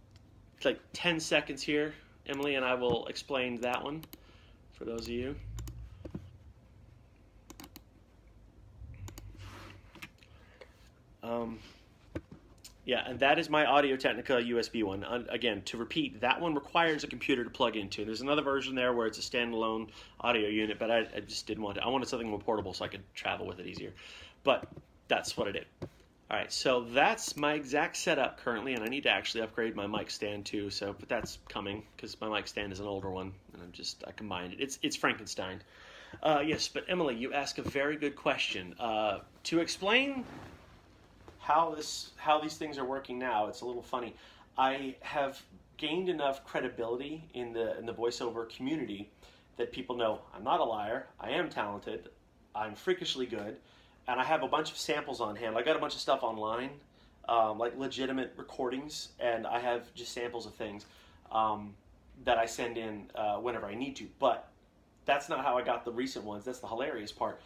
like 10 seconds here, Emily, and I will explain that one for those of you. Yeah, and that is my Audio-Technica USB one. Again, to repeat, that one requires a computer to plug into. There's another version there where it's a standalone audio unit, but I just didn't want it. I wanted something more portable so I could travel with it easier. But that's what I did. All right, so that's my exact setup currently, and I need to actually upgrade my mic stand too. But that's coming because my mic stand is an older one, and I combined it. It's Frankenstein. Yes, but Emily, you ask a very good question. To explain how these things are working now, it's a little funny. I have gained enough credibility in the voiceover community that people know I'm not a liar. I am talented. I'm freakishly good. And I have a bunch of samples on hand. I got a bunch of stuff online, like legitimate recordings, and I have just samples of things that I send in whenever I need to. But that's not how I got the recent ones. That's the hilarious part.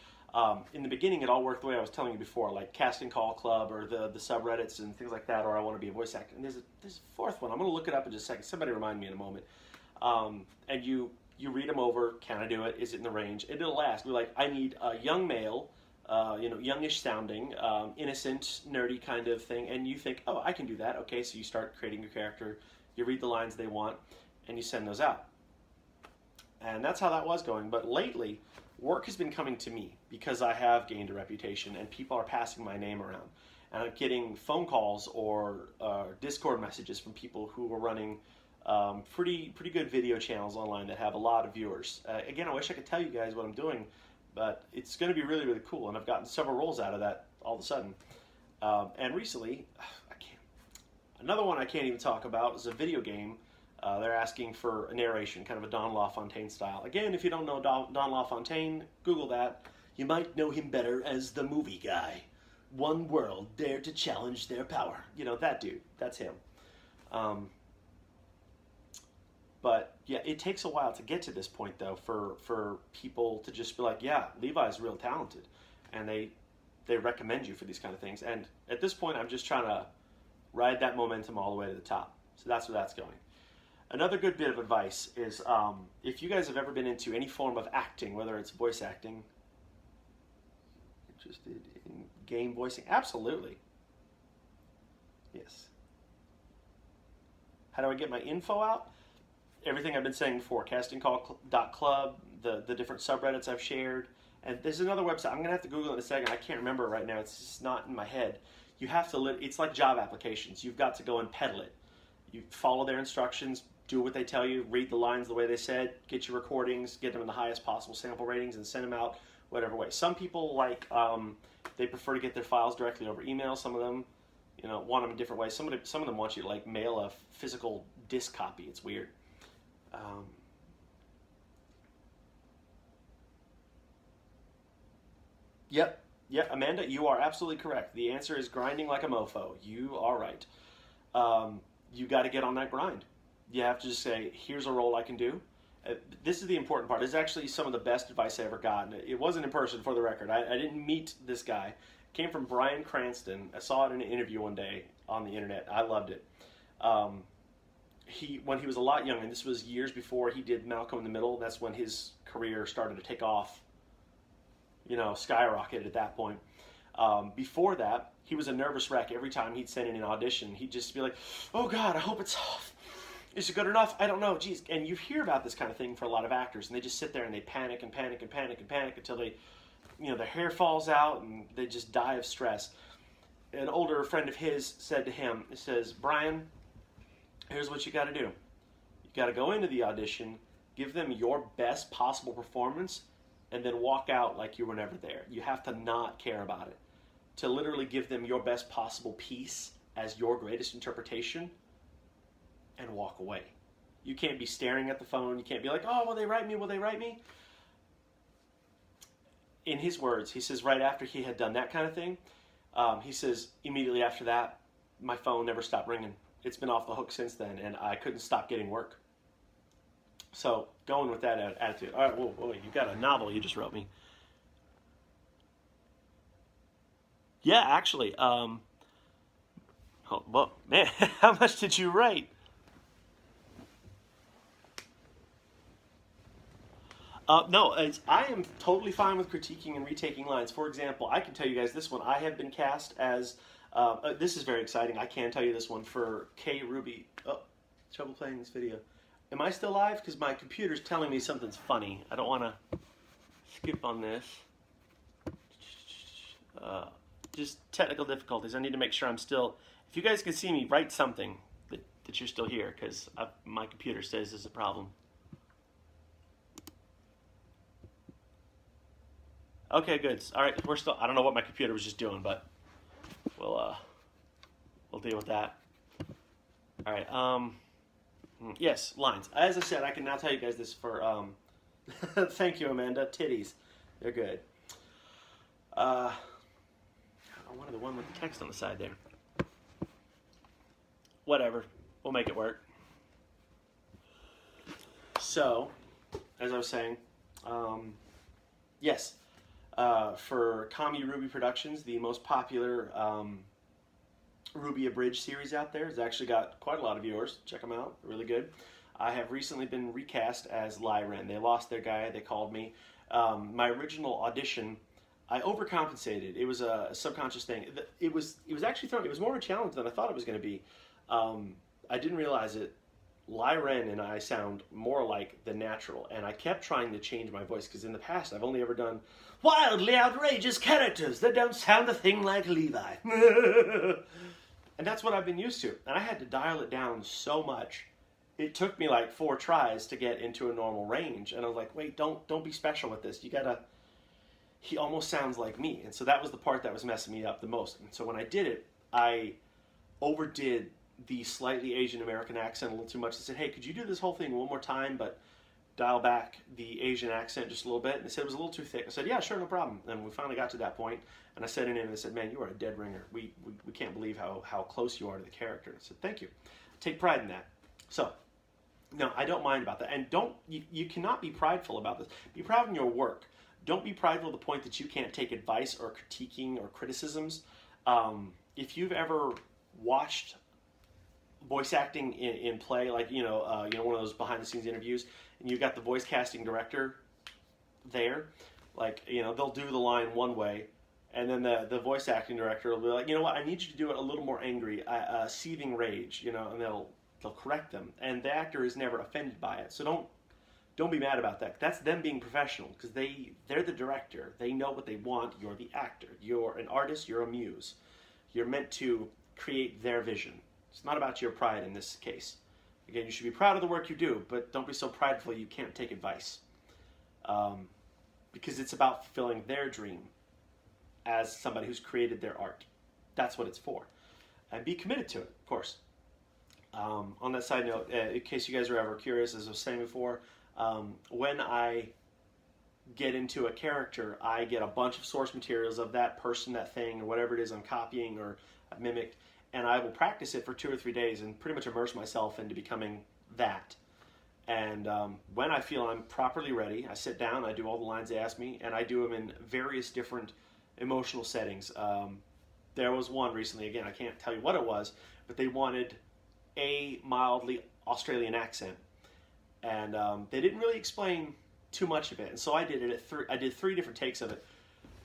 In the beginning, it all worked the way I was telling you before, like Casting Call Club or the subreddits and things like that, or I want to be a voice actor. And there's a fourth one. I'm going to look it up in just a second. Somebody remind me in a moment. And you read them over. Can I do it? Is it in the range? And it'll ask. We're like, I need a young male, youngish sounding, innocent, nerdy kind of thing. And you think, oh, I can do that. Okay, so you start creating your character. You read the lines they want, and you send those out. And that's how that was going. But lately, work has been coming to me because I have gained a reputation and people are passing my name around. And I'm getting phone calls or Discord messages from people who are running pretty good video channels online that have a lot of viewers. Again, I wish I could tell you guys what I'm doing, but it's going to be really, really cool. And I've gotten several roles out of that all of a sudden. And recently, another one I can't even talk about is a video game. They're asking for a narration, kind of a Don LaFontaine style. Again, if you don't know Don LaFontaine, Google that. You might know him better as the movie guy. One world dared to challenge their power. You know, that dude. That's him. But, yeah, it takes a while to get to this point, though, for people to just be like, yeah, Levi's real talented. And they recommend you for these kind of things. And at this point, I'm just trying to ride that momentum all the way to the top. So that's where that's going. Another good bit of advice is if you guys have ever been into any form of acting, whether it's voice acting, interested in game voicing, absolutely. Yes. How do I get my info out? Everything I've been saying before, castingcall.club, the different subreddits I've shared, and there's another website. I'm going to have to Google it in a second. I can't remember it right now. It's just not in my head. You have to it's like job applications. You've got to go and peddle it. You follow their instructions, do what they tell you, read the lines the way they said, get your recordings, get them in the highest possible sample ratings, and send them out whatever way. Some people they prefer to get their files directly over email. Some of them, want them in different ways. Some of them want you to mail a physical disc copy. It's weird. Yep, Amanda, you are absolutely correct. The answer is grinding like a mofo. You are right. You got to get on that grind. You have to just say, here's a role I can do. This is the important part. This is actually some of the best advice I ever got. And it wasn't in person, for the record. I didn't meet this guy. came from Bryan Cranston. I saw it in an interview one day on the internet. I loved it. When he was a lot younger, and this was years before he did Malcolm in the Middle, that's when his career started to take off, skyrocketed at that point. Before that, he was a nervous wreck. Every time he'd send in an audition, he'd just be like, oh God, I hope is it good enough? I don't know, geez. And you hear about this kind of thing for a lot of actors, and they just sit there and they panic and panic and panic and panic until they, their hair falls out and they just die of stress. An older friend of his said to him, he says, Brian, here's what you got to do. You got to go into the audition, give them your best possible performance, and then walk out like you were never there. You have to not care about it. To literally give them your best possible piece as your greatest interpretation and walk away. You can't be staring at the phone. You can't be like, oh, will they write me? Will they write me? In his words, he says right after he had done that kind of thing, he says immediately after that, my phone never stopped ringing. It's been off the hook since then, and I couldn't stop getting work. So, going with that attitude. All right, whoa, you got a novel you just wrote me. Yeah, actually. Oh, well, man, how much did you write? No, I am totally fine with critiquing and retaking lines. For example, I can tell you guys this one. I have been cast as, this is very exciting. I can tell you this one for K. Ruby. Oh, trouble playing this video. Am I still live? Because my computer's telling me something's funny. I don't want to skip on this. Just technical difficulties. I need to make sure I'm still, if you guys can see me, write something that you're still here, because my computer says there's a problem. Okay, good. All right, we're still. I don't know what my computer was just doing, but we'll deal with that. All right. Yes, lines. As I said, I can now tell you guys this for. Thank you, Amanda. Titties, they're good. I wanted the one with the text on the side there. Whatever, we'll make it work. So, as I was saying, yes. For Kami Ruby Productions, the most popular Ruby Abridged series out there. It's actually got quite a lot of viewers. Check them out. They're really good. I have recently been recast as Lai Ren. They lost their guy. They called me. My original audition, I overcompensated. It was a subconscious thing. It was actually thrown. It was more of a challenge than I thought it was going to be. I didn't realize it. Lai Ren and I sound more like the natural, and I kept trying to change my voice because in the past I've only ever done wildly outrageous characters that don't sound a thing like Levi. And that's what I've been used to. And I had to dial it down so much. It took me like 4 tries to get into a normal range. And I was like, wait, don't be special with this. You gotta, he almost sounds like me. And so that was the part that was messing me up the most. And so when I did it, I overdid the slightly Asian American accent a little too much. I said, hey, could you do this whole thing one more time, but dial back the Asian accent just a little bit? And they said it was a little too thick. I said, yeah, sure, no problem. And we finally got to that point, and I said in and they said, man, you are a dead ringer. We can't believe how close you are to the character. I said, thank you. Take pride in that. So, no, I don't mind about that. And you cannot be prideful about this. Be proud in your work. Don't be prideful to the point that you can't take advice or critiquing or criticisms. If you've ever watched voice acting in play, like one of those behind the scenes interviews, and you've got the voice casting director there, like they'll do the line one way, and then the voice acting director will be like, you know what, I need you to do it a little more angry, seething rage, and they'll correct them, and the actor is never offended by it. So don't be mad about that. That's them being professional, because they're the director. They know what they want. You're the actor. You're an artist. You're a muse. You're meant to create their vision. It's not about your pride in this case. Again, you should be proud of the work you do, but don't be so prideful you can't take advice. Because it's about fulfilling their dream as somebody who's created their art. That's what it's for. And be committed to it, of course. On that side note, in case you guys are ever curious, as I was saying before, when I get into a character, I get a bunch of source materials of that person, that thing, or whatever it is I'm copying or I've mimicked, and I will practice it for 2 or 3 days and pretty much immerse myself into becoming that. And when I feel I'm properly ready, I sit down, I do all the lines they ask me, and I do them in various different emotional settings. There was one recently, again, I can't tell you what it was, but they wanted a mildly Australian accent. And they didn't really explain too much of it. And so I did it at I did 3 different takes of it.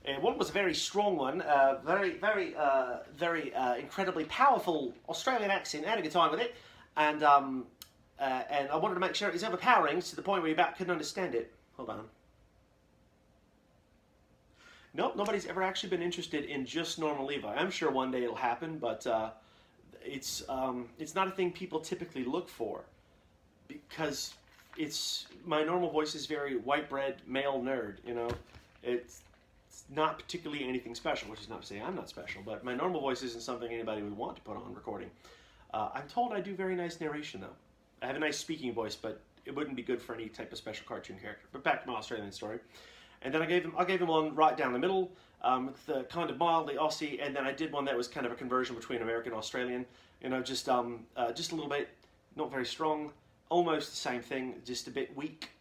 And one was a very strong one, very incredibly powerful Australian accent. I had a good time with it. And I wanted to make sure it was overpowering to the point where you about couldn't understand it. Hold on. Nope, nobody's ever actually been interested in just normal Levi. I'm sure one day it'll happen, but it's not a thing people typically look for, because my normal voice is very white bread male nerd. You know, it's not particularly anything special, which is not to say I'm not special, but my normal voice isn't something anybody would want to put on recording. I'm told I do very nice narration though. I have a nice speaking voice, but it wouldn't be good for any type of special cartoon character. But back to my Australian story. And then I gave him one right down the middle, the kind of mildly Aussie, and then I did one that was kind of a conversion between American and Australian. You know, just a little bit, not very strong, almost the same thing, just a bit weak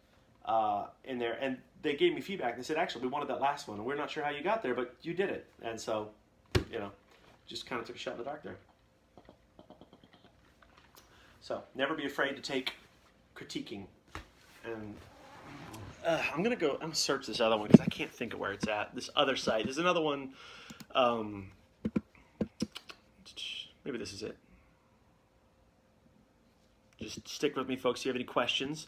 in there. And they gave me feedback. They said, actually, we wanted that last one, and we're not sure how you got there, but you did it. And so, you know, just kind of took a shot in the dark there. So, never be afraid to take critiquing. And I'm gonna search this other one because I can't think of where it's at. This other site. There's another one. Maybe this is it. Just stick with me, folks. If you have any questions.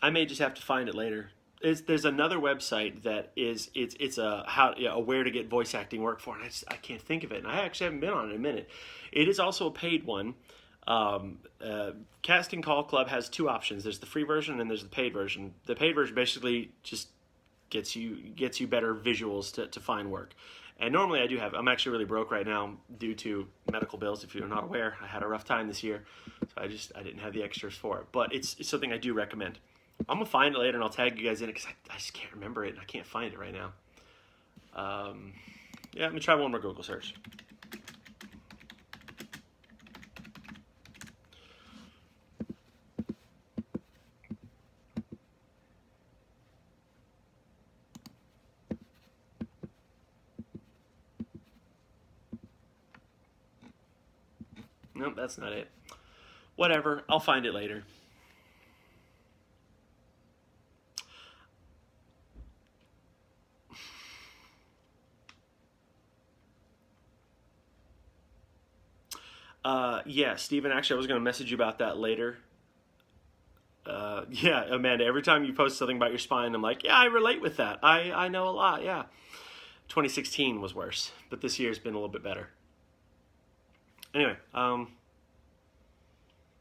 I may just have to find it later. There's another website that is it's a where to get voice acting work for, and I can't think of it, and I actually haven't been on it in a minute. It is also a paid one. Casting Call Club has 2 options. There's the free version and there's the paid version. The paid version basically just gets you better visuals to find work. And normally I'm actually really broke right now due to medical bills. If you're not aware, I had a rough time this year, so I didn't have the extras for it. But it's something I do recommend. I'm going to find it later and I'll tag you guys in it because I just can't remember it and I can't find it right now. Yeah, let me try one more Google search. Nope, that's not it. Whatever, I'll find it later. Yeah, Steven, actually, I was going to message you about that later. Yeah, Amanda, every time you post something about your spine, I'm like, yeah, I relate with that. I know a lot, yeah. 2016 was worse, but this year's been a little bit better. Anyway,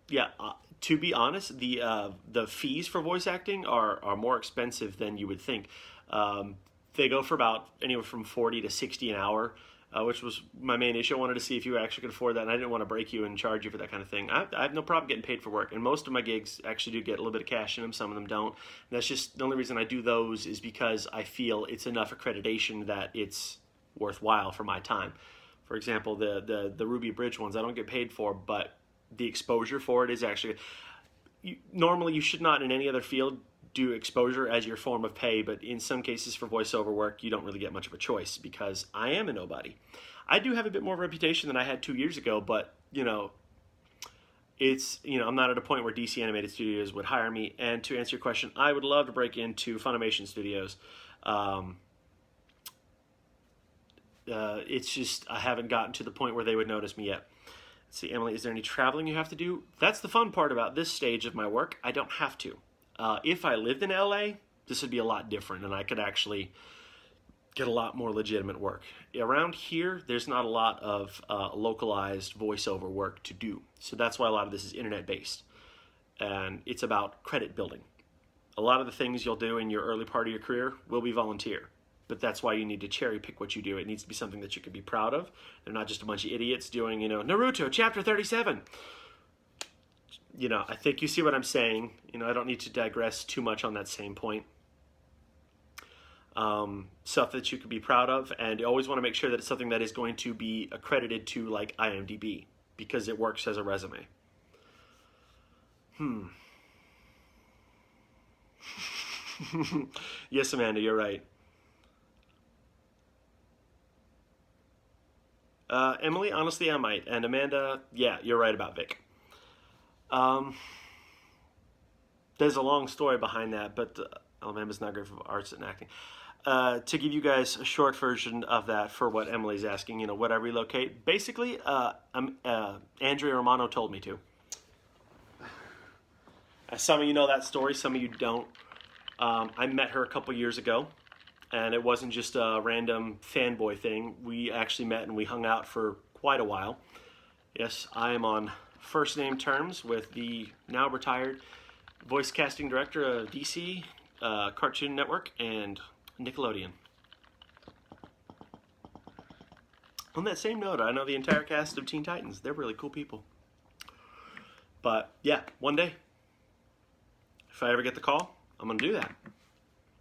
yeah, to be honest, the fees for voice acting are more expensive than you would think. They go for about anywhere from 40 to 60 an hour. Which was my main issue. I wanted to see if you actually could afford that, and I didn't want to break you and charge you for that kind of thing. I have no problem getting paid for work, and most of my gigs actually do get a little bit of cash in them. Some of them don't. And that's just the only reason I do those is because I feel it's enough accreditation that it's worthwhile for my time. For example, the Ruby Bridge ones I don't get paid for, but the exposure for it is actually... normally you should not in any other field do exposure as your form of pay, but in some cases for voiceover work, you don't really get much of a choice because I am a nobody. I do have a bit more reputation than I had 2 years ago, but, I'm not at a point where DC Animated Studios would hire me. And to answer your question, I would love to break into Funimation Studios. It's just, I haven't gotten to the point where they would notice me yet. Let's see, Emily, is there any traveling you have to do? That's the fun part about this stage of my work. I don't have to. If I lived in LA, this would be a lot different, and I could actually get a lot more legitimate work. Around here, there's not a lot of localized voiceover work to do, so that's why a lot of this is internet-based, and it's about credit building. A lot of the things you'll do in your early part of your career will be volunteer. But that's why you need to cherry pick what you do. It needs to be something that you can be proud of. They're not just a bunch of idiots doing, Naruto chapter 37. I think you see what I'm saying. I don't need to digress too much on that same point. Stuff that you can be proud of, and you always want to make sure that it's something that is going to be accredited to like IMDb, because it works as a resume. Yes, Amanda, you're right. Emily, honestly, I might. And Amanda, yeah, you're right about Vic. There's a long story behind that, but Alabama's not great for arts and acting. To give you guys a short version of that for what Emily's asking, would I relocate? Basically, Andrea Romano told me to. Some of you know that story, some of you don't. I met her a couple years ago. And it wasn't just a random fanboy thing. We actually met and we hung out for quite a while. Yes, I am on first name terms with the now retired voice casting director of DC, Cartoon Network, and Nickelodeon. On that same note, I know the entire cast of Teen Titans. They're really cool people. But yeah, one day, if I ever get the call, I'm going to do that.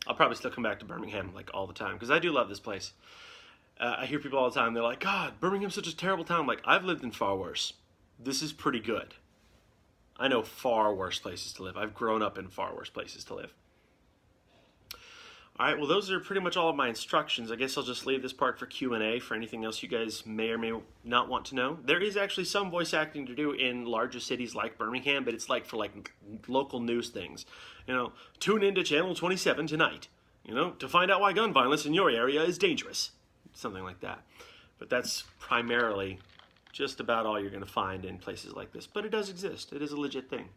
I'll probably still come back to Birmingham like all the time because I do love this place. I hear people all the time, they're like, God, Birmingham's such a terrible town. I'm like, I've lived in far worse. This is pretty good. I know far worse places to live. I've grown up in far worse places to live. All right, well, those are pretty much all of my instructions. I guess I'll just leave this part for Q&A for anything else you guys may or may not want to know. There is actually some voice acting to do in larger cities like Birmingham, but it's like for like local news things. Tune into Channel 27 tonight, to find out why gun violence in your area is dangerous. Something like that. But that's primarily just about all you're going to find in places like this. But it does exist. It is a legit thing.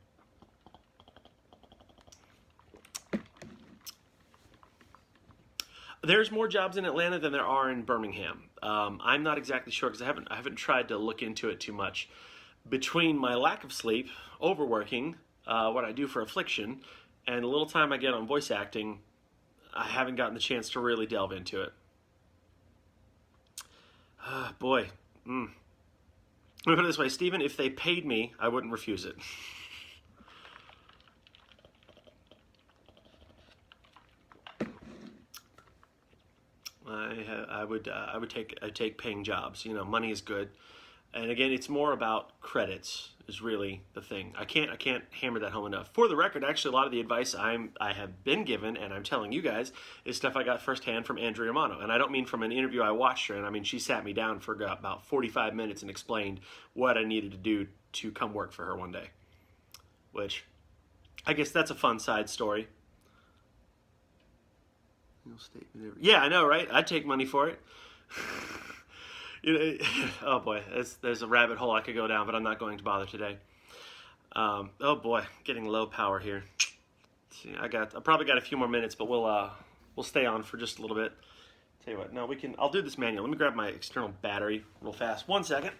There's more jobs in Atlanta than there are in Birmingham. I'm not exactly sure because I haven't tried to look into it too much. Between my lack of sleep, overworking, what I do for Affliction, and the little time I get on voice acting, I haven't gotten the chance to really delve into it. Boy. Let me put it this way, Stephen, if they paid me, I wouldn't refuse it. I'd take paying jobs. Money is good, and again, it's more about credits is really the thing. I can't hammer that home enough. For the record, actually, a lot of the advice I have been given, and I'm telling you guys, is stuff I got firsthand from Andrea Romano, and I don't mean from an interview I watched her, and I mean she sat me down for about 45 minutes and explained what I needed to do to come work for her one day. Which, I guess that's a fun side story. Yeah, I know, right? I'd take money for it. Oh boy, there's a rabbit hole I could go down, but I'm not going to bother today. Oh boy, getting low power here. See, I probably got a few more minutes, but we'll stay on for just a little bit. Tell you what, no, I'll do this manual. Let me grab my external battery real fast. 1 second.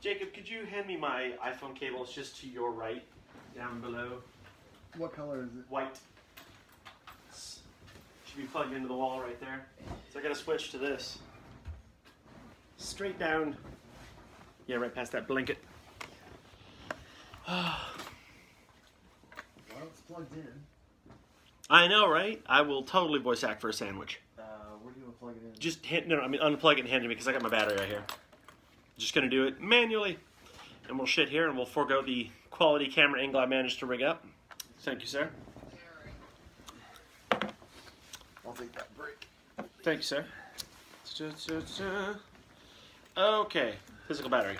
Jacob, could you hand me my iPhone cable? It's just to your right, down below. What color is it? White. Should be plugged into the wall right there. So I gotta switch to this. Straight down. Yeah, right past that blanket. Well, it's plugged in. I know, right? I will totally voice act for a sandwich. Where do you want to plug it in? Just unplug it and hand it to me because I got my battery right here. Just gonna do it manually. And we'll sit here and we'll forego the quality camera angle I managed to rig up. Thank you, sir. I'll take that break. Thank you, sir. Okay, physical battery.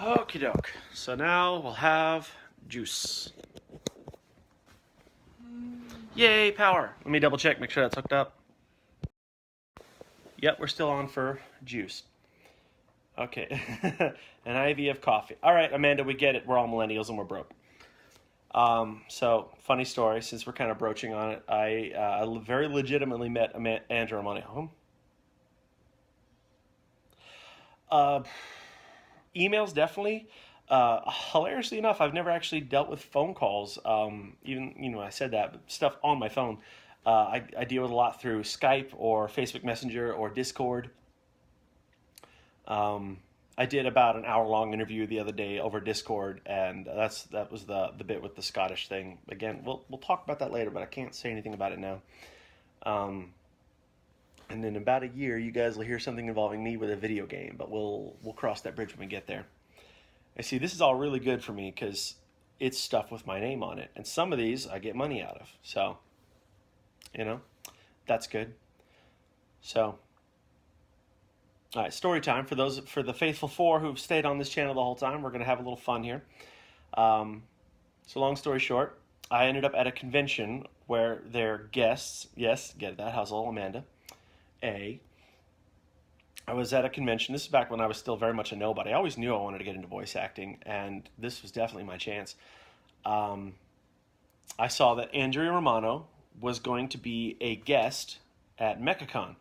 Okie doke. So now we'll have juice. Yay, power. Let me double check, make sure that's hooked up. Yep, we're still on for juice. Okay, an IV of coffee. All right, Amanda, we get it. We're all millennials and we're broke. So, funny story, since we're kind of broaching on it, I very legitimately met Andrea Romano. Emails, definitely. Hilariously enough, I've never actually dealt with phone calls. Even, I said that, but stuff on my phone. I deal with a lot through Skype or Facebook Messenger or Discord. I did about an hour-long interview the other day over Discord, and that was the bit with the Scottish thing. Again, we'll talk about that later, but I can't say anything about it now. And in about a year, you guys will hear something involving me with a video game, but we'll cross that bridge when we get there. And see, this is all really good for me because it's stuff with my name on it, and some of these I get money out of. So, that's good. So, all right, story time for the faithful 4 who've stayed on this channel the whole time. We're gonna have a little fun here. So long story short, I ended up at a convention where their guests, yes, get that hustle, Amanda. I was at a convention. This is back when I was still very much a nobody. I always knew I wanted to get into voice acting, and this was definitely my chance. I saw that Andrea Romano was going to be a guest at MechaCon.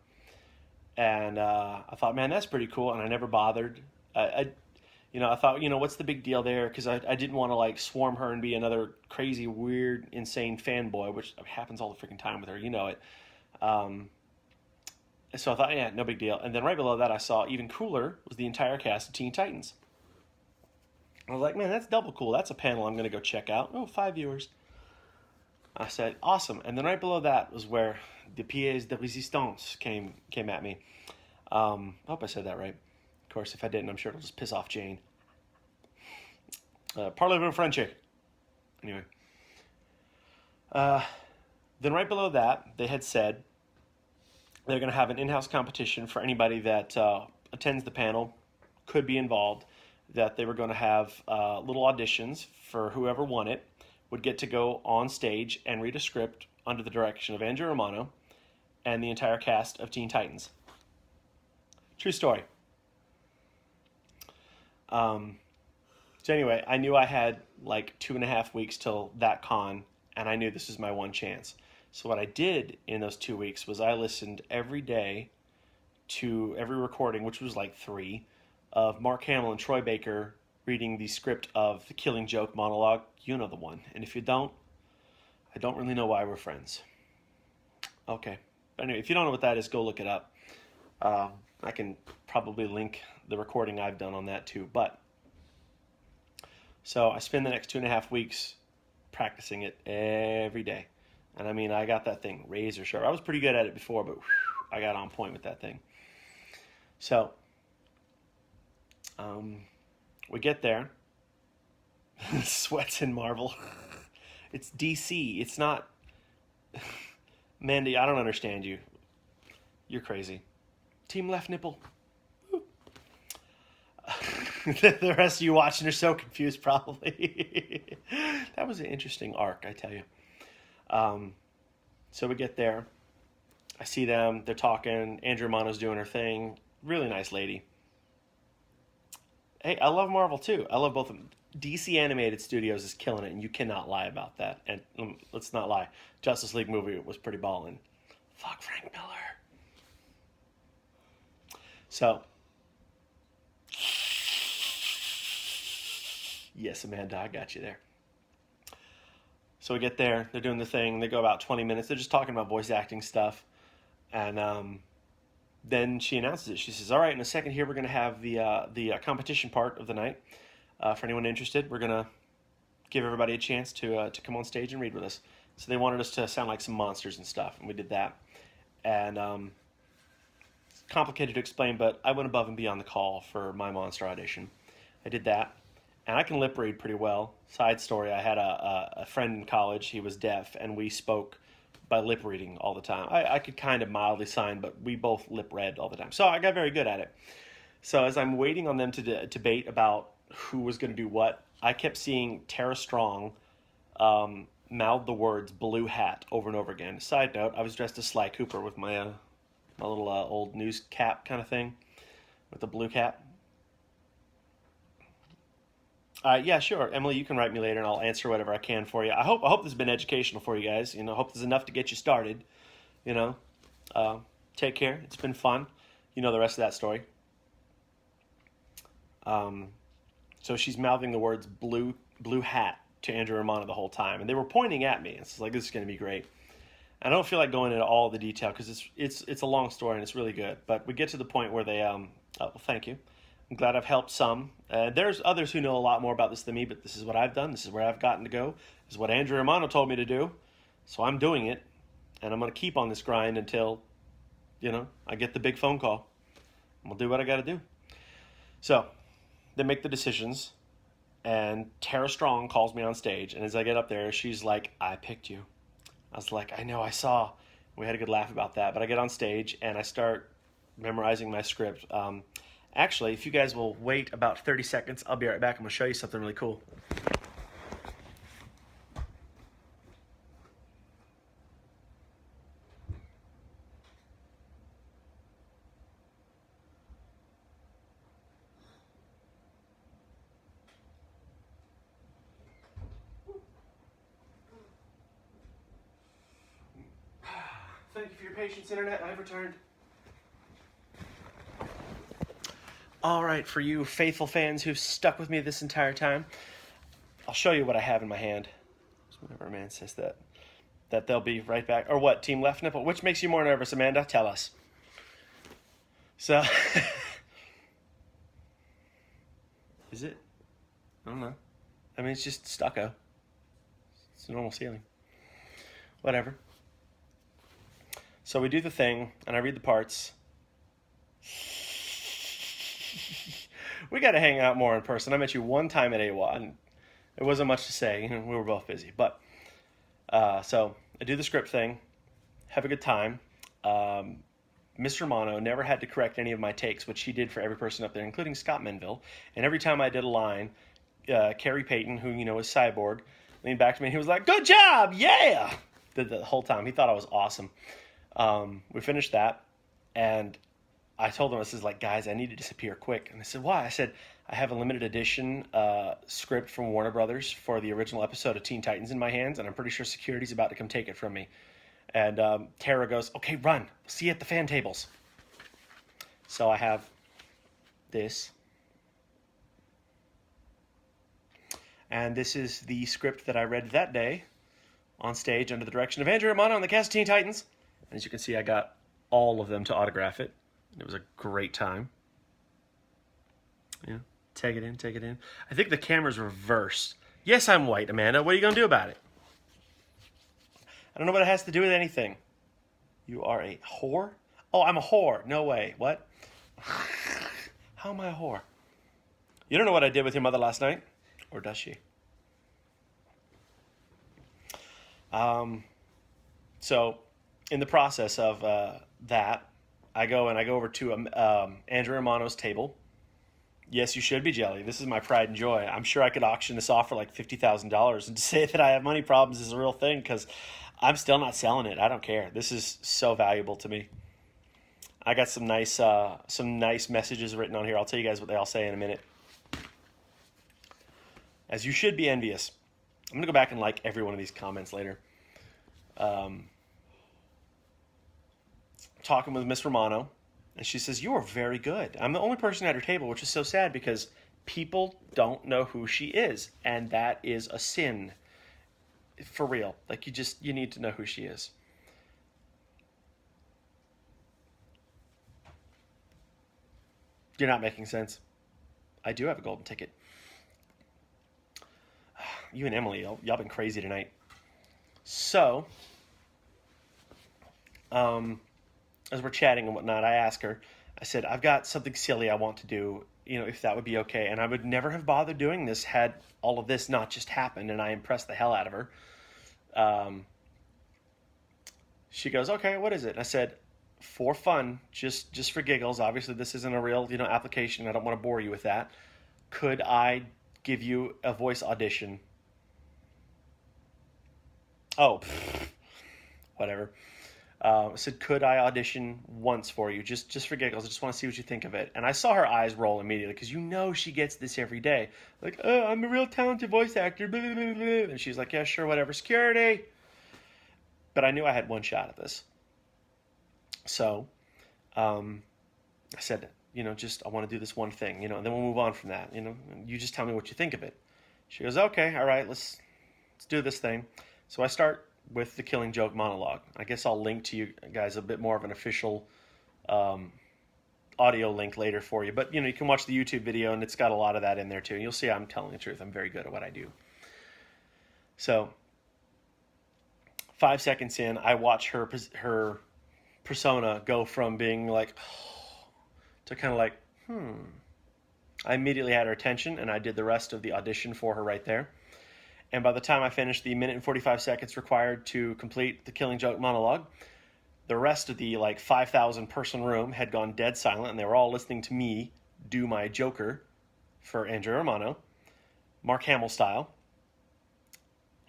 And I thought, man, that's pretty cool. And I never bothered. I thought, what's the big deal there? Because I didn't want to like swarm her and be another crazy, weird, insane fanboy, which happens all the freaking time with her. You know it. So I thought, yeah, no big deal. And then right below that, I saw even cooler was the entire cast of Teen Titans. I was like, man, that's double cool. That's a panel I'm going to go check out. Oh, 5 viewers. I said, awesome. And then right below that was where the pièces de résistance came at me. I hope I said that right. Of course, if I didn't, I'm sure it'll just piss off Jane. Parlez-vous French? Anyway. Then right below that, they had said they're going to have an in-house competition for anybody that attends the panel, could be involved, that they were going to have little auditions for whoever won it, would get to go on stage and read a script under the direction of Andrea Romano and the entire cast of Teen Titans. True story. So anyway, I knew I had like 2.5 weeks till that con, and I knew this was my one chance. So what I did in those 2 weeks was I listened every day to every recording, which was like 3, of Mark Hamill and Troy Baker reading the script of the Killing Joke monologue. You know the one. And if you don't, I don't really know why we're friends. Okay. But anyway, if you don't know what that is, go look it up. I can probably link the recording I've done on that too. But so I spend the next 2.5 weeks practicing it every day. And I mean, I got that thing razor sharp. I was pretty good at it before, but I got on point with that thing. So we get there. Sweats in Marvel. It's DC. It's not... Mandy, I don't understand you. You're crazy. Team left nipple. The rest of you watching are so confused, probably. That was an interesting arc, I tell you. So we get there. I see them. They're talking. Andrea Romano's doing her thing. Really nice lady. Hey, I love Marvel too. I love both of them. DC Animated Studios is killing it, and you cannot lie about that. And let's not lie. Justice League movie was pretty ballin'. Fuck Frank Miller. So, yes, Amanda, I got you there. So we get there. They're doing the thing. They go about 20 minutes. They're just talking about voice acting stuff. And then she announces it. She says, all right, in a second here, we're going to have the competition part of the night. For anyone interested, we're going to give everybody a chance to come on stage and read with us. So they wanted us to sound like some monsters and stuff, and we did that. And it's complicated to explain, but I went above and beyond the call for my monster audition. I did that, and I can lip read pretty well. Side story, I had a friend in college. He was deaf, and we spoke by lip reading all the time. I could kind of mildly sign, but we both lip read all the time. So I got very good at it. So as I'm waiting on them to debate about who was going to do what, I kept seeing Tara Strong mouth the words blue hat over and over again. Side note, I was dressed as Sly Cooper with my little old news cap kind of thing with the blue cap. Yeah, sure. Emily, you can write me later and I'll answer whatever I can for you. I hope this has been educational for you guys. I hope this is enough to get you started. Take care. It's been fun. You know the rest of that story. So she's mouthing the words blue hat to Andrew Romano the whole time. And they were pointing at me. It's like, this is going to be great. I don't feel like going into all the detail because it's a long story and it's really good. But we get to the point where they, well, thank you. I'm glad I've helped some. There's others who know a lot more about this than me, but this is what I've done. This is where I've gotten to go. This is what Andrew Romano told me to do. So I'm doing it. And I'm going to keep on this grind until, I get the big phone call. I'm going to do what I got to do. So they make the decisions. And Tara Strong calls me on stage. And as I get up there, she's like, I picked you. I was like, I know, I saw. We had a good laugh about that. But I get on stage and I start memorizing my script. Actually, if you guys will wait about 30 seconds, I'll be right back. I'm going to show you something really cool. Thank you for your patience, Internet. I've returned. All right, for you faithful fans who've stuck with me this entire time, I'll show you what I have in my hand. Whenever a man says that they'll be right back. Or what, Team Left Nipple? Which makes you more nervous, Amanda? Tell us. So, is it? I don't know. I mean, it's just stucco. It's a normal ceiling. Whatever. So we do the thing, and I read the parts. We got to hang out more in person. I met you one time at AWA, and there wasn't much to say. We were both busy. But, so I do the script thing, have a good time. Mr. Romano never had to correct any of my takes, which he did for every person up there, including Scott Menville. And every time I did a line, Kerry Payton, who, is Cyborg, leaned back to me and he was like, good job, yeah! The whole time. He thought I was awesome. We finished that, and I told them, I said, guys, I need to disappear quick. And they said, why? I said, I have a limited edition script from Warner Brothers for the original episode of Teen Titans in my hands, and I'm pretty sure security's about to come take it from me. And Tara goes, okay, run. See you at the fan tables. So I have this. And this is the script that I read that day on stage under the direction of Andrew Romano and the cast of Teen Titans. As you can see, I got all of them to autograph it. It was a great time. Yeah, take it in, take it in. I think the camera's reversed. Yes, I'm white, Amanda. What are you going to do about it? I don't know what it has to do with anything. You are a whore? Oh, I'm a whore. No way. What? How am I a whore? You don't know what I did with your mother last night? Or does she? So, in the process of that, I go over to Andrew Romano's table. Yes, you should be jelly. This is my pride and joy. I'm sure I could auction this off for like $50,000. And to say that I have money problems is a real thing because I'm still not selling it. I don't care. This is so valuable to me. I got some nice messages written on here. I'll tell you guys what they all say in a minute. As you should be envious. I'm going to go back and like every one of these comments later. Talking with Miss Romano, and she says, you are very good. I'm the only person at her table, which is so sad because people don't know who she is, and that is a sin. For real. Like, you need to know who she is. You're not making sense. I do have a golden ticket. You and Emily, y'all been crazy tonight. So, as we're chatting and whatnot, I ask her, I said, I've got something silly I want to do, if that would be okay. And I would never have bothered doing this had all of this not just happened, and I impressed the hell out of her. She goes, okay, what is it? And I said, for fun, just for giggles, obviously this isn't a real, application. I don't want to bore you with that. Could I give you a voice audition? Oh, whatever. I said, could I audition once for you, just for giggles? I just want to see what you think of it. And I saw her eyes roll immediately because she gets this every day. Like, oh, I'm a real talented voice actor. Blah, blah, blah, blah. And she's like, yeah, sure, whatever. Security. But I knew I had one shot at this. So I said, just I want to do this one thing, and then we'll move on from that, and you just tell me what you think of it. She goes, okay, all right, let's do this thing. So I start with the Killing Joke monologue. I guess I'll link to you guys a bit more of an official audio link later for you. But, you can watch the YouTube video, and it's got a lot of that in there, too. And you'll see I'm telling the truth. I'm very good at what I do. So 5 seconds in, I watch her persona go from being like, to kind of like, I immediately had her attention, and I did the rest of the audition for her right there. And by the time I finished the minute and 45 seconds required to complete the Killing Joke monologue, the rest of the 5,000 person room had gone dead silent, and they were all listening to me do my Joker for Andrea Romano, Mark Hamill style.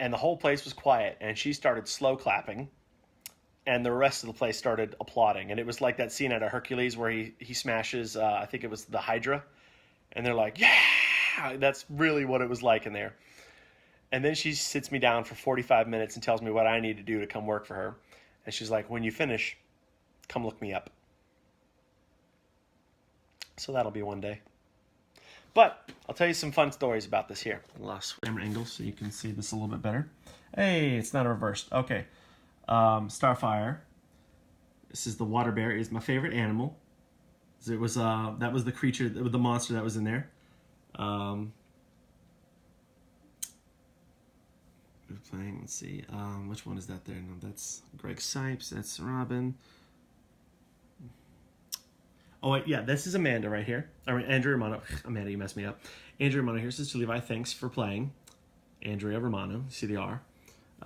And the whole place was quiet, and she started slow clapping, and the rest of the place started applauding. And it was like that scene out of Hercules where he smashes, I think it was the Hydra, and they're like, yeah! That's really what it was like in there. And then she sits me down for 45 minutes and tells me what I need to do to come work for her. And she's like, when you finish, come look me up. So that'll be one day. But I'll tell you some fun stories about this here. I lost camera angle so you can see this a little bit better. Hey, it's not reversed. Okay. Starfire. This is the water bear. It is my favorite animal. It was that was the creature, the monster that was in there. Playing. Let's see. Which one is that there? No, that's Greg Sipes. That's Robin. Oh, wait, yeah, this is Amanda right here. I mean, Andrea Romano. Amanda, you messed me up. Andrea Romano here says to Levi, thanks for playing. Andrea Romano. See the R.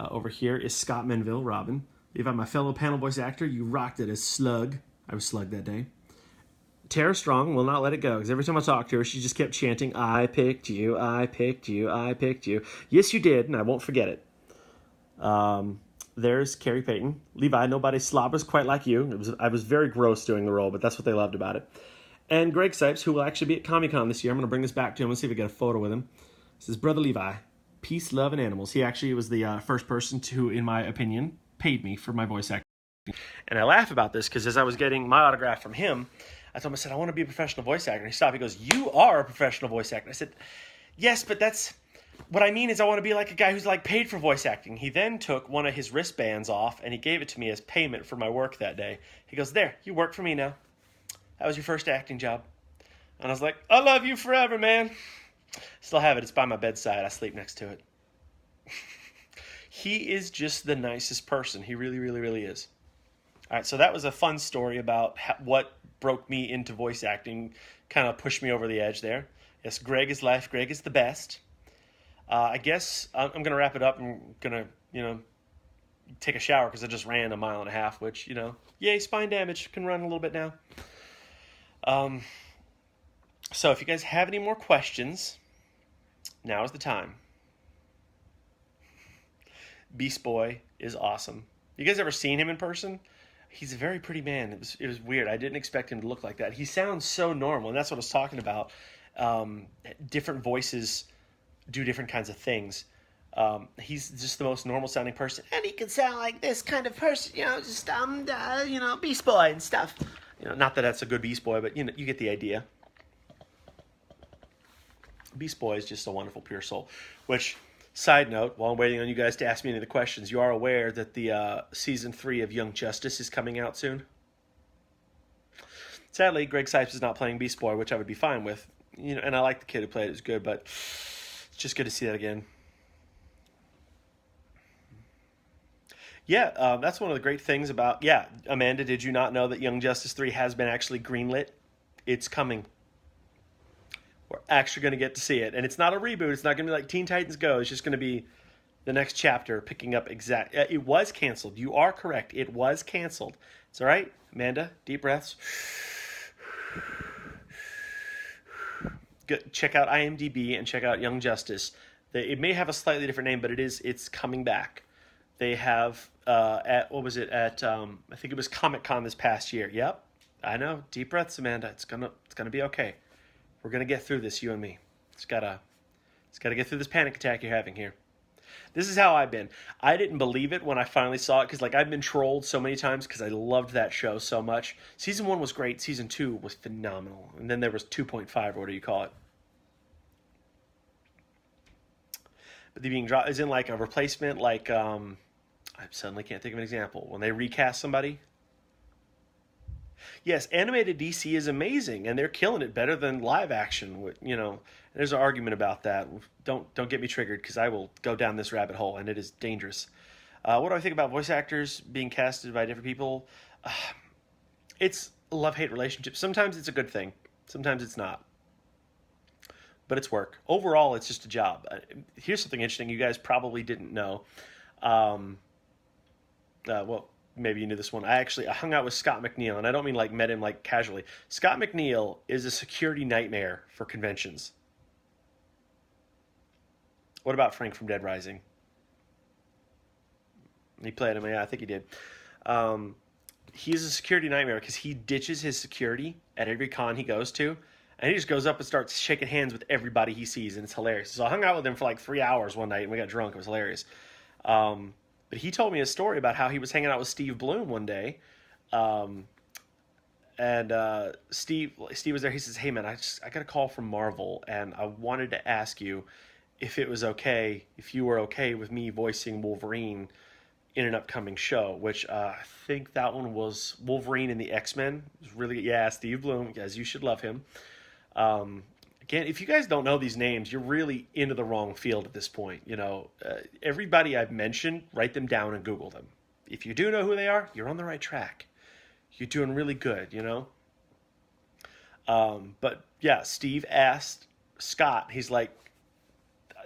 Over here is Scott Menville, Robin. Levi, my fellow panel voice actor, you rocked it as Slug. I was Slug that day. Tara Strong will not let it go, because every time I talk to her, she just kept chanting, I picked you, I picked you, I picked you. Yes, you did, and I won't forget it. There's Carrie Payton. Levi, nobody slobbers quite like you. I was very gross doing the role, but that's what they loved about it. And Greg Sipes, who will actually be at Comic-Con this year. I'm going to bring this back to him. Let's see if we get a photo with him. This is Brother Levi. Peace, love, and animals. He actually was the first person to, in my opinion, paid me for my voice acting. And I laugh about this because as I was getting my autograph from him, I told him, I said, I want to be a professional voice actor. And he stopped. He goes, you are a professional voice actor. I said, yes, but that's... What I mean is I want to be like a guy who's paid for voice acting. He then took one of his wristbands off and he gave it to me as payment for my work that day. He goes, there, you work for me now. That was your first acting job. And I was like, I love you forever, man. Still have it. It's by my bedside. I sleep next to it. He is just the nicest person. He really, really, really is. All right, so that was a fun story about what broke me into voice acting, kind of pushed me over the edge there. Yes, Greg is life. Greg is the best. I guess I'm going to wrap it up. I'm going to, take a shower because I just ran 1.5 miles, which, yay, spine damage. Can run a little bit now. So if you guys have any more questions, now is the time. Beast Boy is awesome. You guys ever seen him in person? He's a very pretty man. It was weird. I didn't expect him to look like that. He sounds so normal, and that's what I was talking about. Different voices do different kinds of things. He's just the most normal sounding person, and he can sound like this kind of person, just Beast Boy and stuff. Not that that's a good Beast Boy, but you get the idea. Beast Boy is just a wonderful, pure soul. Which, side note, while I'm waiting on you guys to ask me any of the questions, you are aware that the season 3 of Young Justice is coming out soon. Sadly, Greg Sipes is not playing Beast Boy, which I would be fine with. And I like the kid who played it. It's good, but it's just good to see that again. Yeah, that's one of the great things about... Yeah, Amanda, did you not know that Young Justice 3 has been actually greenlit? It's coming. We're actually going to get to see it. And it's not a reboot. It's not going to be like Teen Titans Go. It's just going to be the next chapter picking up exact... It was canceled. You are correct. It was canceled. It's all right. Amanda, deep breaths. Check out IMDb and check out Young Justice. It may have a slightly different name, but it's coming back. They have I think it was Comic-Con this past year. Yep, I know. Deep breaths, Amanda. It's gonna be okay. We're gonna get through this, you and me. It's gotta get through this panic attack you're having here. This is how I've been. I didn't believe it when I finally saw it because, like, I've been trolled so many times because I loved that show so much. Season 1 was great. Season 2 was phenomenal. And then there was 2.5, or what do you call it? But the being dropped is in, like, a replacement, like, I suddenly can't think of an example. When they recast somebody. Yes, animated DC is amazing, and they're killing it better than live action. You know, there's an argument about that. Don't get me triggered because I will go down this rabbit hole, and it is dangerous. What do I think about voice actors being casted by different people? It's a love-hate relationship. Sometimes it's a good thing. Sometimes it's not. But it's work. Overall, it's just a job. Here's something interesting you guys probably didn't know. Well, maybe you knew this one. I hung out with Scott McNeil, and I don't mean like met him like casually. Scott McNeil is a security nightmare for conventions. What about Frank from Dead Rising? He played him. Yeah, I think he did. He's a security nightmare because he ditches his security at every con he goes to, and he just goes up and starts shaking hands with everybody he sees, and it's hilarious. So I hung out with him for like 3 hours one night, and we got drunk. It was hilarious. But he told me a story about how he was hanging out with Steve Bloom one day, and Steve was there. He says, "Hey man, I got a call from Marvel, and I wanted to ask you if it was okay, if you were okay with me voicing Wolverine in an upcoming show." Which I think that one was Wolverine in the X-Men. It was really, yeah, Steve Bloom, as you should love him. Again, if you guys don't know these names, you're really into the wrong field at this point. You know, everybody I've mentioned, write them down and Google them. If you do know who they are, you're on the right track. You're doing really good, you know? But yeah, Steve asked Scott, he's like,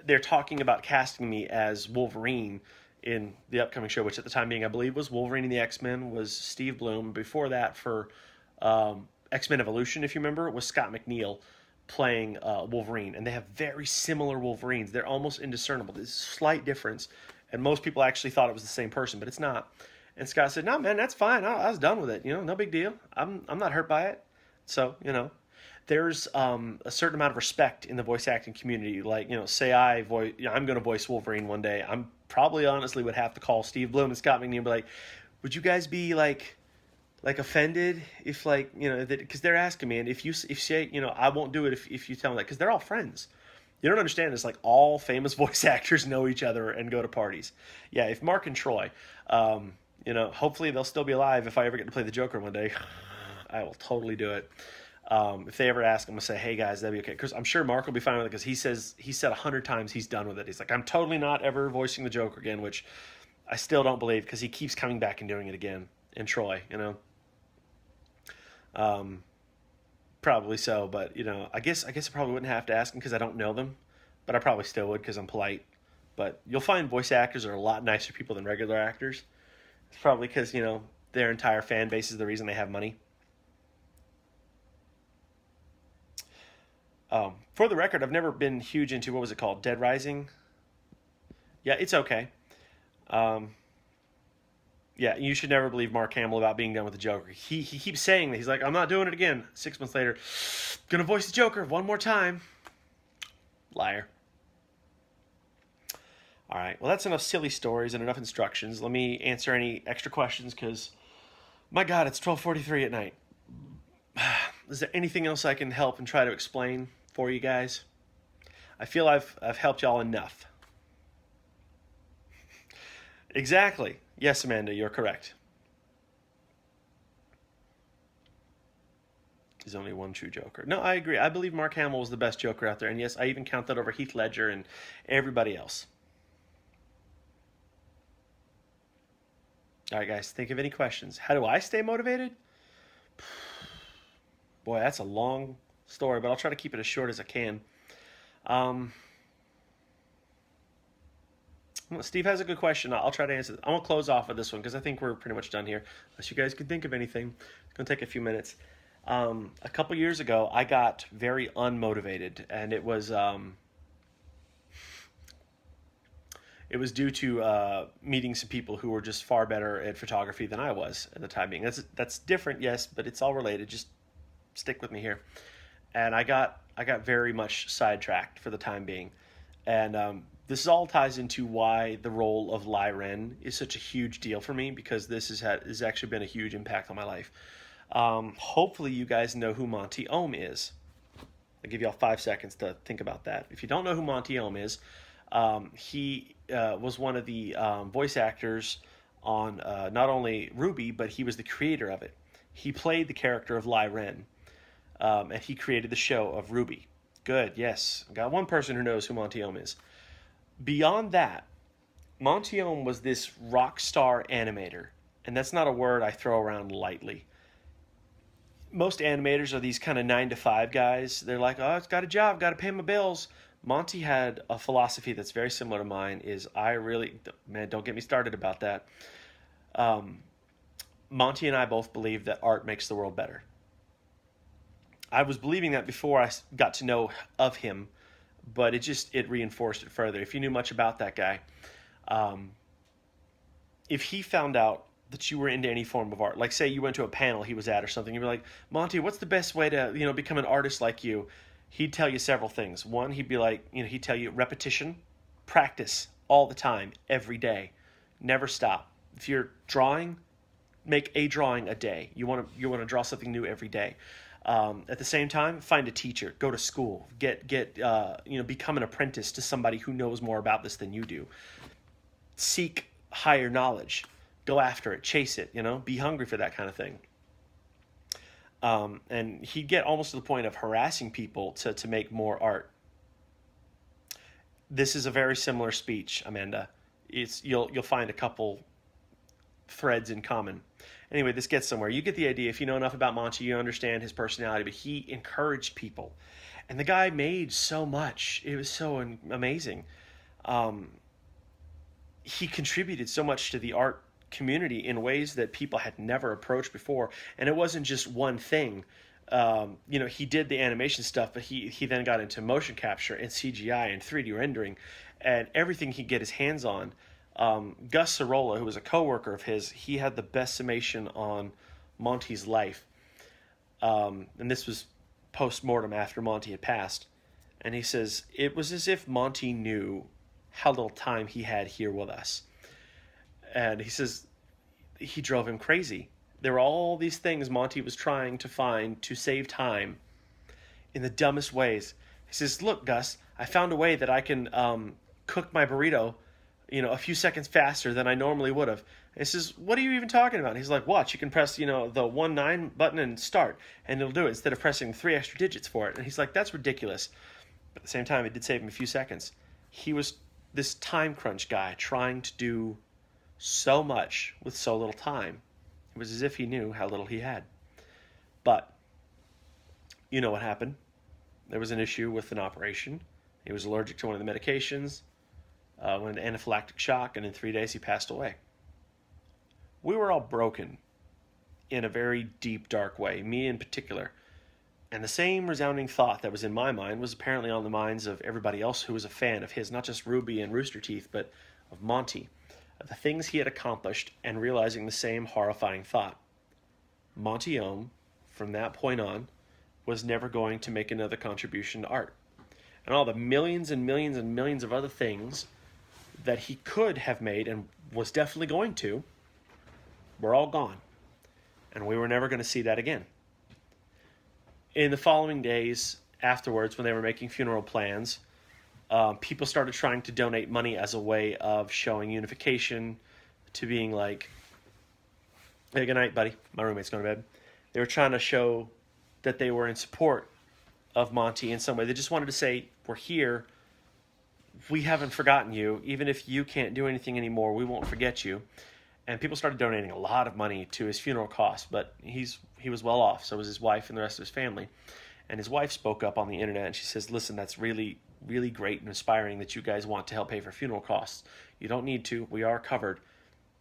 they're talking about casting me as Wolverine in the upcoming show, which at the time being, I believe, was Wolverine and the X-Men, was Steve Bloom. Before that, for X-Men Evolution, if you remember, it was Scott McNeil playing Wolverine, and they have very similar Wolverines. They're almost indiscernible. There's a slight difference, and most people actually thought it was the same person, but it's not. And Scott said, "No, man, that's fine. I was done with it. You know, no big deal. I'm not hurt by it." So, you know, there's a certain amount of respect in the voice acting community. Like, you know, say I'm going to voice Wolverine one day. I'm probably honestly would have to call Steve Bloom and Scott McNeil and be like, "Would you guys be like offended if, like, you know, that," because they're asking me, and if you say, you know, I won't do it if you tell them that, because they're all friends. You don't understand. It's like all famous voice actors know each other and go to parties. Yeah, if Mark and Troy, you know, hopefully they'll still be alive if I ever get to play the Joker one day. I will totally do it. If they ever ask, I'm gonna say, "Hey guys, that'd be okay," because I'm sure Mark will be fine with it, because he said 100 times he's done with it. He's like, "I'm totally not ever voicing the Joker again," which I still don't believe, because he keeps coming back and doing it again. And Troy, you know. Probably so, but, you know, I guess I probably wouldn't have to ask them because I don't know them, but I probably still would because I'm polite. But you'll find voice actors are a lot nicer people than regular actors. It's probably because, you know, their entire fan base is the reason they have money. For the record, I've never been huge into, what was it called, Dead Rising? Yeah, it's okay. Yeah, you should never believe Mark Hamill about being done with the Joker. He keeps saying that. He's like, "I'm not doing it again." 6 months later, "Gonna voice the Joker one more time." Liar. All right, well, that's enough silly stories and enough instructions. Let me answer any extra questions, because, my God, it's 12:43 at night. Is there anything else I can help and try to explain for you guys? I feel I've helped y'all enough. Exactly. Yes, Amanda, you're correct. There's only one true Joker. No, I agree. I believe Mark Hamill was the best Joker out there. And yes, I even count that over Heath Ledger and everybody else. All right, guys, think of any questions. How do I stay motivated? Boy, that's a long story, but I'll try to keep it as short as I can. Steve has a good question. I'll try to answer it. I'm going to close off with this one because I think we're pretty much done here. Unless you guys can think of anything. It's going to take a few minutes. A couple years ago, I got very unmotivated, and it was due to meeting some people who were just far better at photography than I was at the time being. That's different, yes, but it's all related. Just stick with me here. And I got very much sidetracked for the time being. And this all ties into why the role of Lai Ren is such a huge deal for me, because this has actually been a huge impact on my life. Hopefully you guys know who Monty Oum is. I'll give you all 5 seconds to think about that. If you don't know who Monty Oum is, he was one of the voice actors on not only RWBY, but he was the creator of it. He played the character of Lai Ren, and he created the show of RWBY. Good, yes. Got one person who knows who Monty Oum is. Beyond that, Monty Oum was this rock star animator, and that's not a word I throw around lightly. Most animators are these kind of 9-to-5 guys. They're like, oh, I've got a job, got to pay my bills. Monty had a philosophy that's very similar to mine. Don't get me started about that. Monty and I both believe that art makes the world better. I was believing that before I got to know of him, but it reinforced it further. If you knew much about that guy, if he found out that you were into any form of art, like say you went to a panel he was at or something, you'd be like, Monty, what's the best way to become an artist like you? He'd tell you several things. One, he'd be like, he'd tell you repetition, practice all the time, every day, never stop. If you're drawing, make a drawing a day. You want to draw something new every day. At the same time, find a teacher, go to school, become an apprentice to somebody who knows more about this than you do. Seek higher knowledge, go after it, chase it, be hungry for that kind of thing. And he'd get almost to the point of harassing people to make more art. This is a very similar speech, Amanda. You'll find a couple threads in common. Anyway, this gets somewhere. You get the idea. If you know enough about Monty, you understand his personality, but he encouraged people. And the guy made so much. It was so amazing. He contributed so much to the art community in ways that people had never approached before. And it wasn't just one thing. He did the animation stuff, but he then got into motion capture and CGI and 3D rendering and everything he'd get his hands on. Gus Sorolla, who was a coworker of his, he had the best summation on Monty's life. And this was post-mortem after Monty had passed. And he says, it was as if Monty knew how little time he had here with us. And he says, he drove him crazy. There were all these things Monty was trying to find to save time in the dumbest ways. He says, look, Gus, I found a way that I can cook my burrito a few seconds faster than I normally would have. And he says, what are you even talking about? And he's like, watch, you can press, the 1-9 button and start, and it'll do it instead of pressing 3 extra digits for it. And he's like, that's ridiculous. But at the same time, it did save him a few seconds. He was this time crunch guy trying to do so much with so little time. It was as if he knew how little he had. But you know what happened. There was an issue with an operation. He was allergic to one of the medications. Went into anaphylactic shock, and in 3 days he passed away. We were all broken in a very deep, dark way, me in particular. And the same resounding thought that was in my mind was apparently on the minds of everybody else who was a fan of his, not just RWBY and Rooster Teeth, but of Monty, of the things he had accomplished, and realizing the same horrifying thought. Monty Oum, from that point on, was never going to make another contribution to art. And all the millions and millions and millions of other things that he could have made and was definitely going to were all gone. And we were never going to see that again. In the following days afterwards, when they were making funeral plans, people started trying to donate money as a way of showing unification, to being like, hey, good night, buddy. My roommate's going to bed. They were trying to show that they were in support of Monty in some way. They just wanted to say, we're here. We haven't forgotten you. Even if you can't do anything anymore, we won't forget you. And people started donating a lot of money to his funeral costs, but he was well off. So was his wife and the rest of his family. And his wife spoke up on the internet, and she says, listen, that's really, really great and inspiring that you guys want to help pay for funeral costs. You don't need to. We are covered.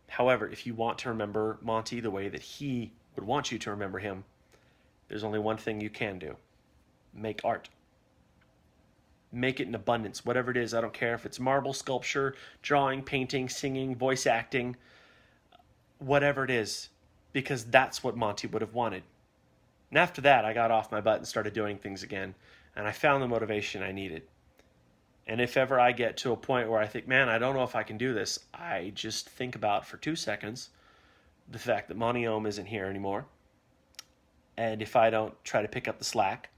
However, if you want to remember Monty the way that he would want you to remember him, there's only one thing you can do. Make art. Make it in abundance, whatever it is. I don't care if it's marble, sculpture, drawing, painting, singing, voice acting, whatever it is, because that's what Monty would have wanted. And after that, I got off my butt and started doing things again, and I found the motivation I needed. And if ever I get to a point where I think, man, I don't know if I can do this, I just think about for 2 seconds the fact that Monty Ohm isn't here anymore. And if I don't try to pick up the slack,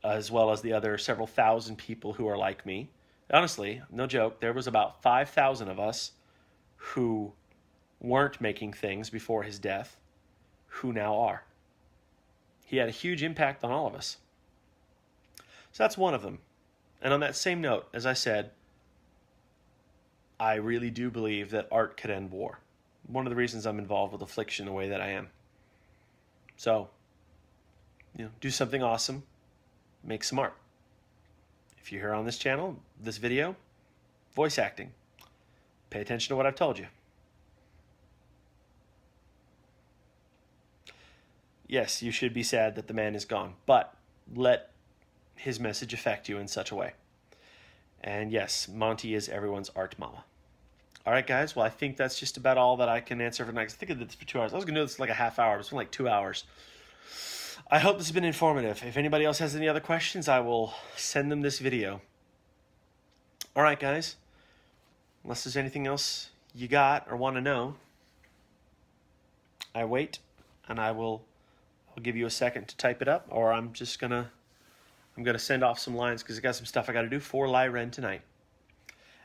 as well as the other several thousand people who are like me, honestly, no joke, there was about 5,000 of us who weren't making things before his death, who now are. He had a huge impact on all of us. So that's one of them. And on that same note, as I said, I really do believe that art could end war. One of the reasons I'm involved with Affliction the way that I am. So, do something awesome. Make some art. If you're here on this channel, this video, voice acting. Pay attention to what I've told you. Yes, you should be sad that the man is gone, but let his message affect you in such a way. And yes, Monty is everyone's art mama. All right, guys. Well, I think that's just about all that I can answer for next. I think I did this for 2 hours. I was going to do this like a half hour, but it's been like 2 hours. I hope this has been informative. If anybody else has any other questions, I will send them this video. All right, guys. Unless there's anything else you got or want to know, I wait, and I'll give you a second to type it up, or I'm gonna send off some lines because I got some stuff I got to do for Lyren tonight.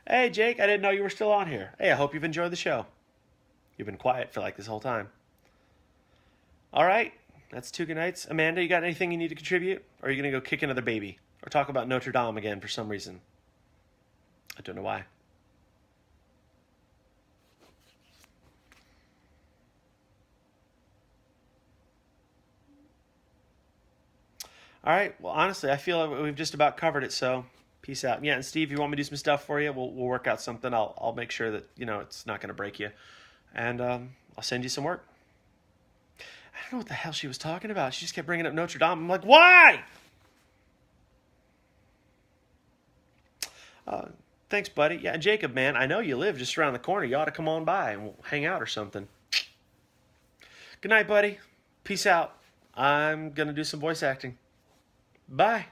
Hey, Jake, I didn't know you were still on here. Hey, I hope you've enjoyed the show. You've been quiet for like this whole time. All right, that's 2 good nights. Amanda, you got anything you need to contribute? Or are you going to go kick another baby? Or talk about Notre Dame again for some reason? I don't know why. All right, well, honestly, I feel like we've just about covered it, so peace out. Yeah, and Steve, you want me to do some stuff for you? We'll work out something. I'll make sure that, it's not going to break you. And I'll send you some work. I don't know what the hell she was talking about. She just kept bringing up Notre Dame. I'm like, why? Thanks, buddy. Yeah, Jacob, man, I know you live just around the corner. You ought to come on by and we'll hang out or something. Good night, buddy. Peace out. I'm going to do some voice acting. Bye.